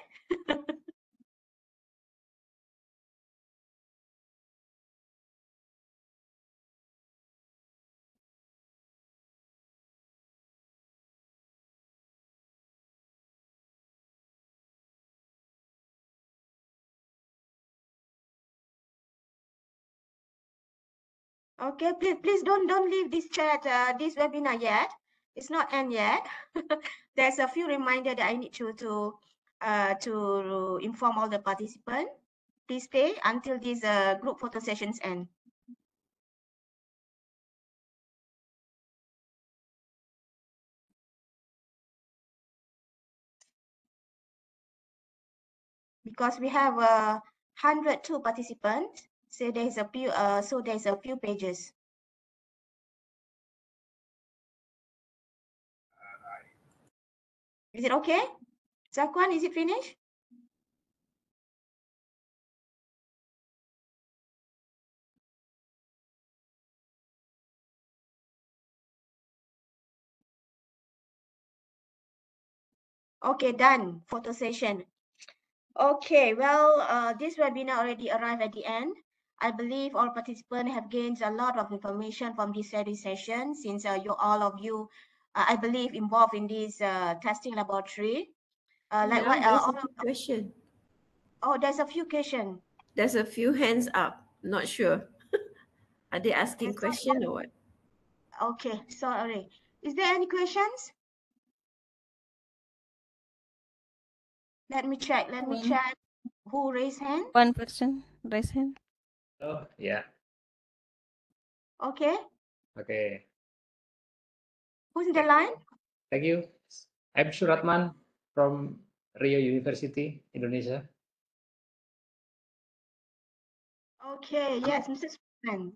A: Okay, please don't leave this chat, this webinar yet. It's not end yet. There's a few reminder that I need to inform all the participants. Please stay until these group photo sessions end. Because we have 102 participants, so there's a few pages. Is it okay? Zakwan, is it finished? Okay, done. Photo session. Okay, well, this webinar already arrived at the end. I believe all participants have gained a lot of information from this study session since all of you, I believe, involved in this testing laboratory. Like what?
C: There's a few question.
A: Oh, there's a few questions.
C: There's a few hands up. Not sure. Are they asking question or what?
A: Okay, sorry. Is there any questions? Let me check. Let me check. Who raised hand?
B: One person raise hand.
D: Oh, yeah.
A: Okay.
D: Okay.
A: Who's in the line?
D: Thank you. I'm Suratman from Rio University, Indonesia.
A: Okay, yes, Mr. Suratman.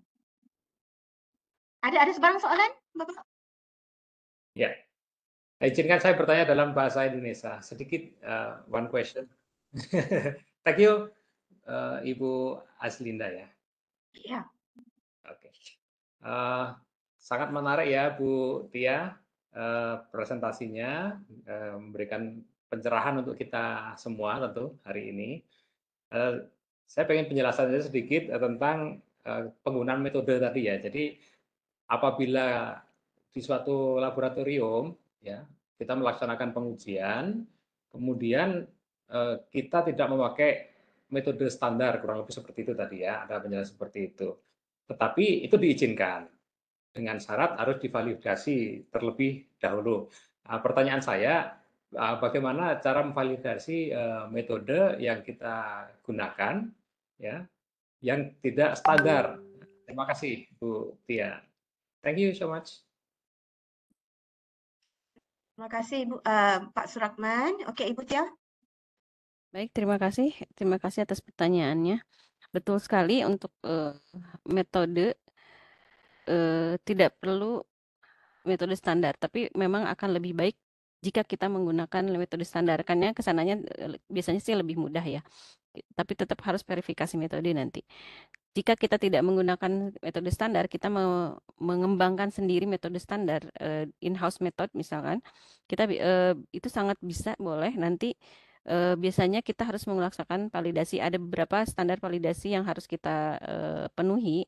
A: Ada sebarang soalan, Bapak?
D: Ya. Izinkan saya bertanya dalam bahasa Indonesia. Sedikit one question. Thank you, Ibu Aslinda ya.
A: Iya.
D: Oke. Sangat menarik ya Bu Tia presentasinya, memberikan pencerahan untuk kita semua tentu hari ini. Saya pengen penjelasannya sedikit tentang penggunaan metode tadi ya. Jadi apabila di suatu laboratorium ya kita melaksanakan pengujian, kemudian kita tidak memakai metode standar, kurang lebih seperti itu tadi ya, ada penjelasan seperti itu. Tetapi itu diizinkan. dengan syarat harus divalidasi terlebih dahulu. Pertanyaan saya, bagaimana cara memvalidasi metode yang kita gunakan, ya, yang tidak standar? Terima kasih, Bu Tia. Thank you so much.
A: Terima kasih Ibu, Pak Suratman. Oke, Ibu Tia.
B: Baik, terima kasih. Terima kasih atas pertanyaannya. Betul sekali untuk metode tidak perlu metode standar, tapi memang akan lebih baik jika kita menggunakan metode standar. Karena kesananya biasanya sih lebih mudah ya. Tapi tetap harus verifikasi metode nanti. Jika kita tidak menggunakan metode standar, kita mau mengembangkan sendiri metode standar, in-house method misalkan, kita itu sangat bisa boleh nanti biasanya kita harus melaksanakan validasi. Ada beberapa standar validasi yang harus kita penuhi.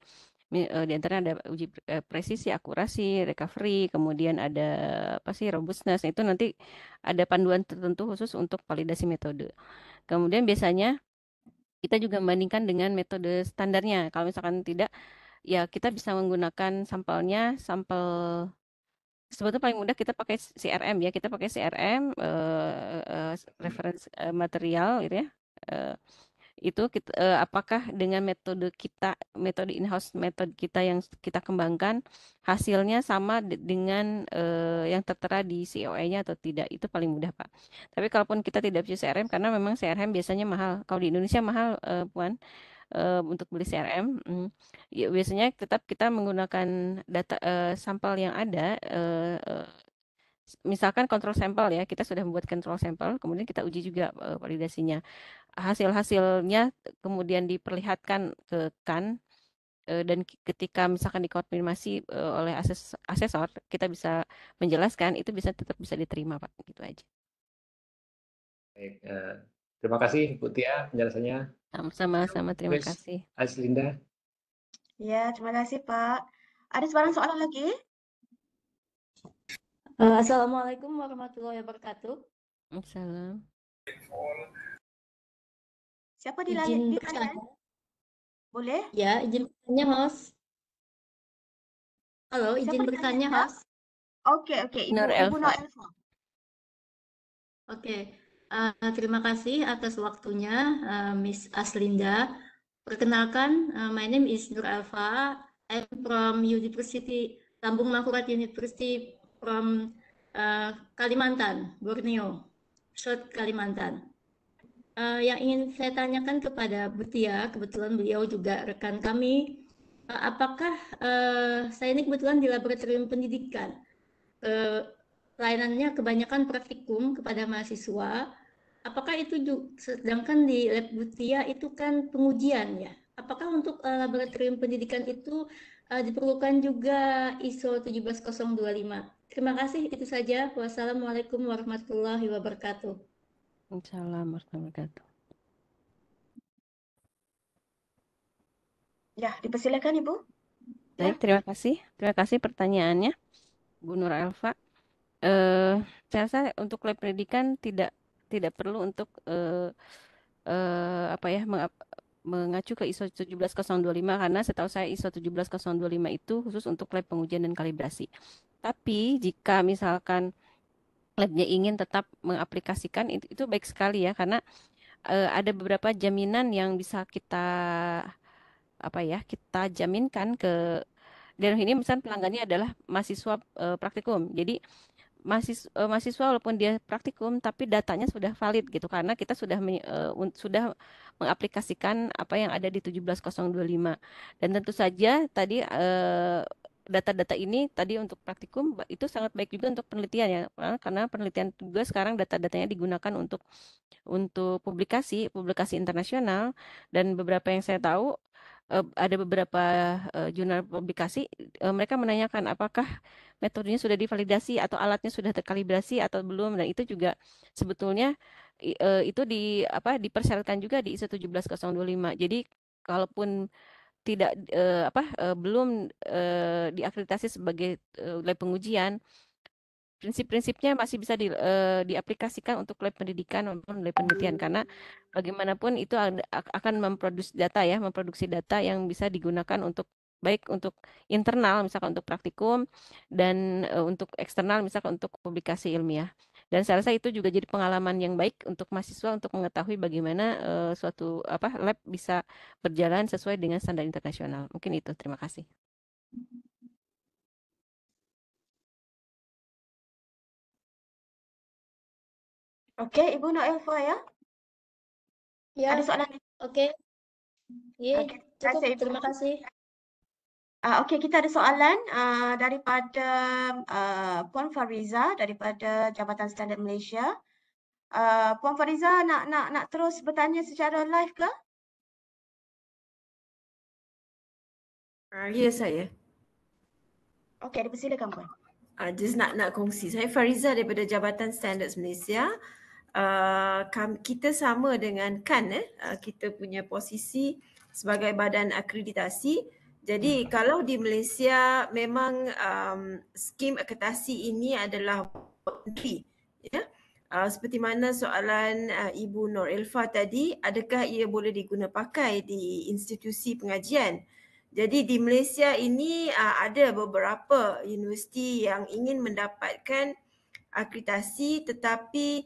B: Di antaranya ada uji presisi, akurasi, recovery, kemudian ada apa sih robustness. Itu nanti ada panduan tertentu khusus untuk validasi metode. Kemudian biasanya kita juga membandingkan dengan metode standarnya. Kalau misalkan tidak, ya kita bisa menggunakan sampel sebetulnya paling mudah kita pakai CRM ya. Kita pakai CRM reference material gitu ya. Itu kita, apakah dengan metode in-house metode kita yang kita kembangkan hasilnya sama dengan yang tertera di COE-nya atau tidak, itu paling mudah Pak. Tapi kalaupun kita tidak punya CRM, karena memang CRM biasanya mahal, kalau di Indonesia mahal Puan, untuk beli CRM, ya biasanya tetap kita menggunakan data sampel yang ada, misalkan kontrol sampel ya, kita sudah membuat kontrol sampel, kemudian kita uji juga validasinya. Hasil-hasilnya kemudian diperlihatkan ke KAN, dan ketika misalkan dikonfirmasi oleh asesor, kita bisa menjelaskan, itu tetap bisa diterima Pak, gitu aja.
D: Baik, terima kasih Bu Tia penjelasannya.
B: Sama-sama, terima
D: Please,
B: kasih.
D: Aslinda.
A: Ya, terima kasih Pak. Ada soalan lagi?
E: Assalamualaikum warahmatullahi wabarakatuh.
B: Assalam.
A: Siapa
E: Izin
A: ditanya?
E: bertanya.
A: Boleh?
E: Ya, izin bertanya, host. Halo, izin
A: Siapa
E: bertanya,
A: ditanya?
E: host.
A: Oke, Ibu
B: Nur
A: Ibu Nur
B: Elfa.
A: Elfa.
E: Oke, terima kasih atas waktunya, Miss Aslinda. Perkenalkan, my name is Nur Elfa. I'm from University Lambung Mangkurat University from Kalimantan, Borneo, South Kalimantan. Yang ingin saya tanyakan kepada Bu Tia, kebetulan beliau juga rekan kami, apakah saya ini kebetulan di laboratorium pendidikan, pelayanannya kebanyakan praktikum kepada mahasiswa, apakah itu juga, sedangkan di lab Bu Tia itu kan pengujian ya, apakah untuk laboratorium pendidikan itu diperlukan juga ISO 17025? Terima kasih, itu saja. Wassalamualaikum warahmatullahi wabarakatuh.
B: Assalamualaikum warahmatullahi wabarakatuh.
A: Ya, dipersilakan Ibu.
B: Baik, terima kasih. Terima kasih pertanyaannya, Bu Nur Elfa. Saya rasa untuk lab pendidikan tidak perlu untuk apa ya mengacu ke ISO 17025, karena setahu saya ISO 17025 itu khusus untuk lab pengujian dan kalibrasi. Tapi jika misalkan labnya ingin tetap mengaplikasikan, itu baik sekali ya, karena ada beberapa jaminan yang bisa kita kita jaminkan ke dalam ini. Misalnya pelanggannya adalah mahasiswa praktikum. Jadi mahasiswa walaupun dia praktikum tapi datanya sudah valid gitu, karena kita sudah sudah mengaplikasikan apa yang ada di 17025. Dan tentu saja tadi data-data ini tadi untuk praktikum itu sangat baik juga untuk penelitian ya, karena penelitian juga sekarang data-datanya digunakan untuk publikasi internasional. Dan beberapa yang saya tahu, ada beberapa jurnal publikasi, mereka menanyakan apakah metodenya sudah divalidasi atau alatnya sudah terkalibrasi atau belum, dan itu juga sebetulnya itu dipersyaratkan juga di ISO 17025. Jadi kalaupun tidak belum diakreditasi sebagai lab pengujian, prinsip-prinsipnya masih bisa diaplikasikan untuk lab pendidikan maupun lab penelitian, karena bagaimanapun itu akan memproduksi data yang bisa digunakan untuk baik untuk internal misalkan untuk praktikum dan untuk eksternal misalkan untuk publikasi ilmiah. Dan saya rasa itu juga jadi pengalaman yang baik untuk mahasiswa untuk mengetahui bagaimana suatu lab bisa berjalan sesuai dengan standar internasional. Mungkin itu. Terima kasih.
A: Oke, Ibu Noelfa ya.
E: Ya,
A: Ada soalan?
E: oke. Iya,
A: Oke, terima
E: cukup.
A: kasih, Ibu.
E: Terima kasih.
A: Okey, kita ada soalan daripada Puan Fariza daripada Jabatan Standard Malaysia. Puan Fariza nak terus bertanya secara live ke?
C: Ya, saya.
A: Okey, dipersilakan Puan.
C: Just nak kongsi. Saya Fariza daripada Jabatan Standards Malaysia. Kita sama dengan KAN, kita punya posisi sebagai badan akreditasi. Jadi kalau di Malaysia memang skim akreditasi ini adalah voluntary, ya. Seperti mana soalan Ibu Nur Elfa tadi, adakah ia boleh diguna pakai di institusi pengajian? Jadi di Malaysia ini ada beberapa universiti yang ingin mendapatkan akreditasi, tetapi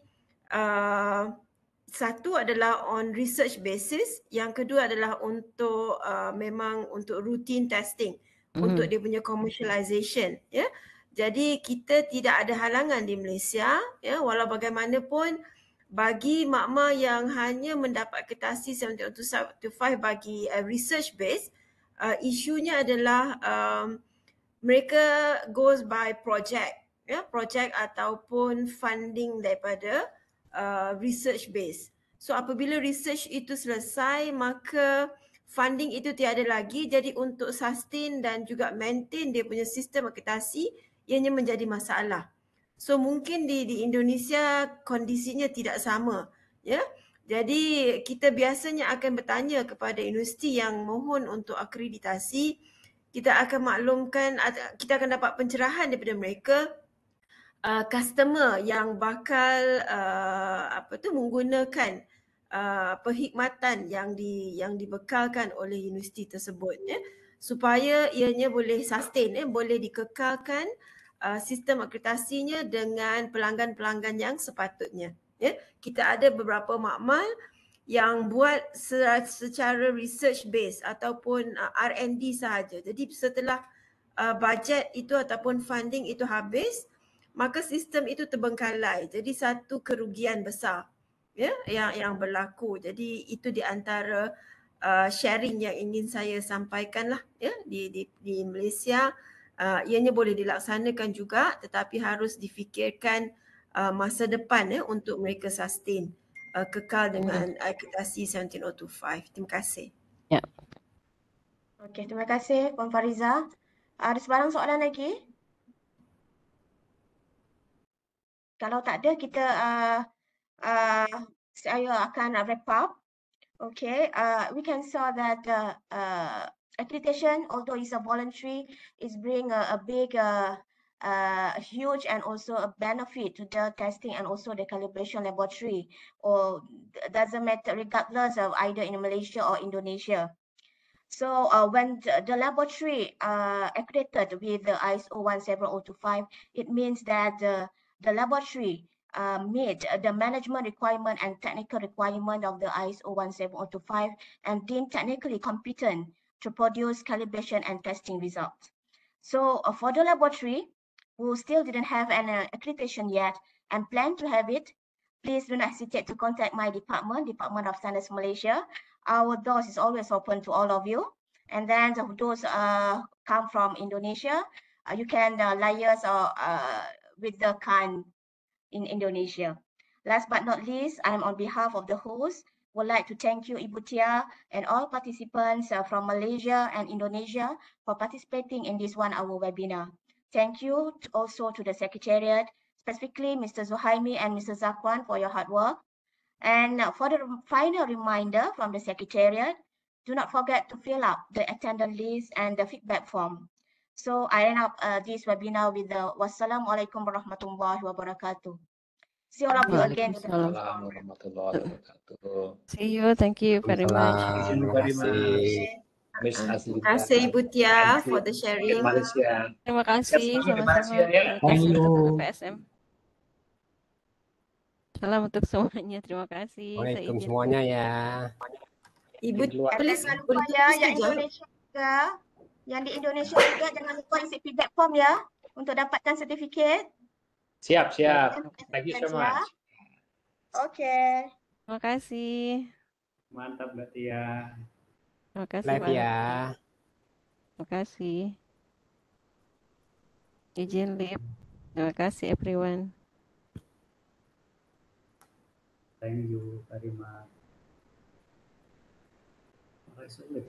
C: satu adalah on research basis, yang kedua adalah untuk memang untuk routine testing, untuk dia punya commercialization, ya. Jadi kita tidak ada halangan di Malaysia, ya, walau bagaimanapun bagi makma yang hanya mendapat akreditasi 725 bagi research base, isunya adalah mereka goes by project, ya, project ataupun funding daripada research base. So apabila research itu selesai, maka funding itu tiada lagi, jadi untuk sustain dan juga maintain dia punya sistem akreditasi ianya menjadi masalah. So mungkin di Indonesia kondisinya tidak sama, ya. Jadi kita biasanya akan bertanya kepada universiti yang mohon untuk akreditasi, kita akan maklumkan, kita akan dapat pencerahan daripada mereka customer yang bakal menggunakan perkhidmatan yang dibekalkan oleh universiti tersebut, ya, supaya ianya boleh sustain, boleh dikekalkan sistem akreditasinya dengan pelanggan-pelanggan yang sepatutnya, ya. Kita ada beberapa makmal yang buat secara research base ataupun R&D sahaja. Jadi setelah bajet itu ataupun funding itu habis, maka sistem itu terbengkalai. Jadi satu kerugian besar, ya, yang berlaku. Jadi itu di antara sharing yang ingin saya sampaikan lah, ya, di Malaysia. Ianya boleh dilaksanakan juga, tetapi harus difikirkan masa depan, ya, untuk mereka sustain, kekal dengan akreditasi 17025. Terima kasih.
B: Ya.
A: Okey, terima kasih Puan Fariza. Ada sebarang soalan lagi? Kalau tak ada, kita saya akan wrap up. Okay, we can saw that accreditation, although it's a voluntary, is bring a big, huge and also a benefit to the testing and also the calibration laboratory, or doesn't matter regardless of either in Malaysia or Indonesia. So when the laboratory accredited with the ISO 17025, it means that the laboratory meet the management requirement and technical requirement of the ISO 17025 and deemed technically competent to produce calibration and testing results. So for the laboratory who still didn't have an accreditation yet and plan to have it, please do not hesitate to contact my Department of Standards Malaysia. Our doors is always open to all of you. And then those come from Indonesia, you can liaise with the KAN in Indonesia. Last but not least, I'm on behalf of the host, would like to thank you, Ibu Tia, and all participants from Malaysia and Indonesia for participating in this 1 hour webinar. Thank you also to the Secretariat, specifically Mr. Zuhaimi and Mr. Zakwan for your hard work. And for the final reminder from the Secretariat, do not forget to fill up the attendance list and the feedback form. So I end up this webinar with the Wassalamualaikum warahmatullahi wabarakatuh. See all of you again.
D: Waalaikumsalam warahmatullahi wabarakatuh.
B: See you. Thank you very much.
F: Terima kasih.
D: Miss
C: Terima
D: Aslinda.
C: kasih Ibu Tia
D: Thank
C: for
D: you.
C: the
D: Dari
C: sharing.
D: Malaysia.
B: Terima
D: Sehat
B: kasih,
D: selalu di
B: sama-sama.
D: Malaysia ya.
B: Terima
F: Thank
B: kasih untuk
F: you.
B: PSM. Salam untuk semuanya. Terima kasih. Saya
F: Waalaikumsalam
B: izin.
F: semuanya ya.
C: Ibu
D: Di luar.
A: Dan
C: please
A: jangan lupa
C: boleh
A: ya,
C: tulis
A: yang
C: ke jawab.
A: Indonesia juga, yang di Indonesia juga jangan lupa isi feedback form ya untuk dapatkan sertifikat.
D: Siap, siap.
A: Dan
D: Thank you so
A: attendance ya.
D: much.
A: Oke.
B: Terima kasih.
D: Mantap Mbak Tia.
B: Terima kasih,
F: Live
B: Pak.
F: ya.
B: Terima kasih. Izin live. Terima kasih, everyone.
D: Thank you very much. Sulit.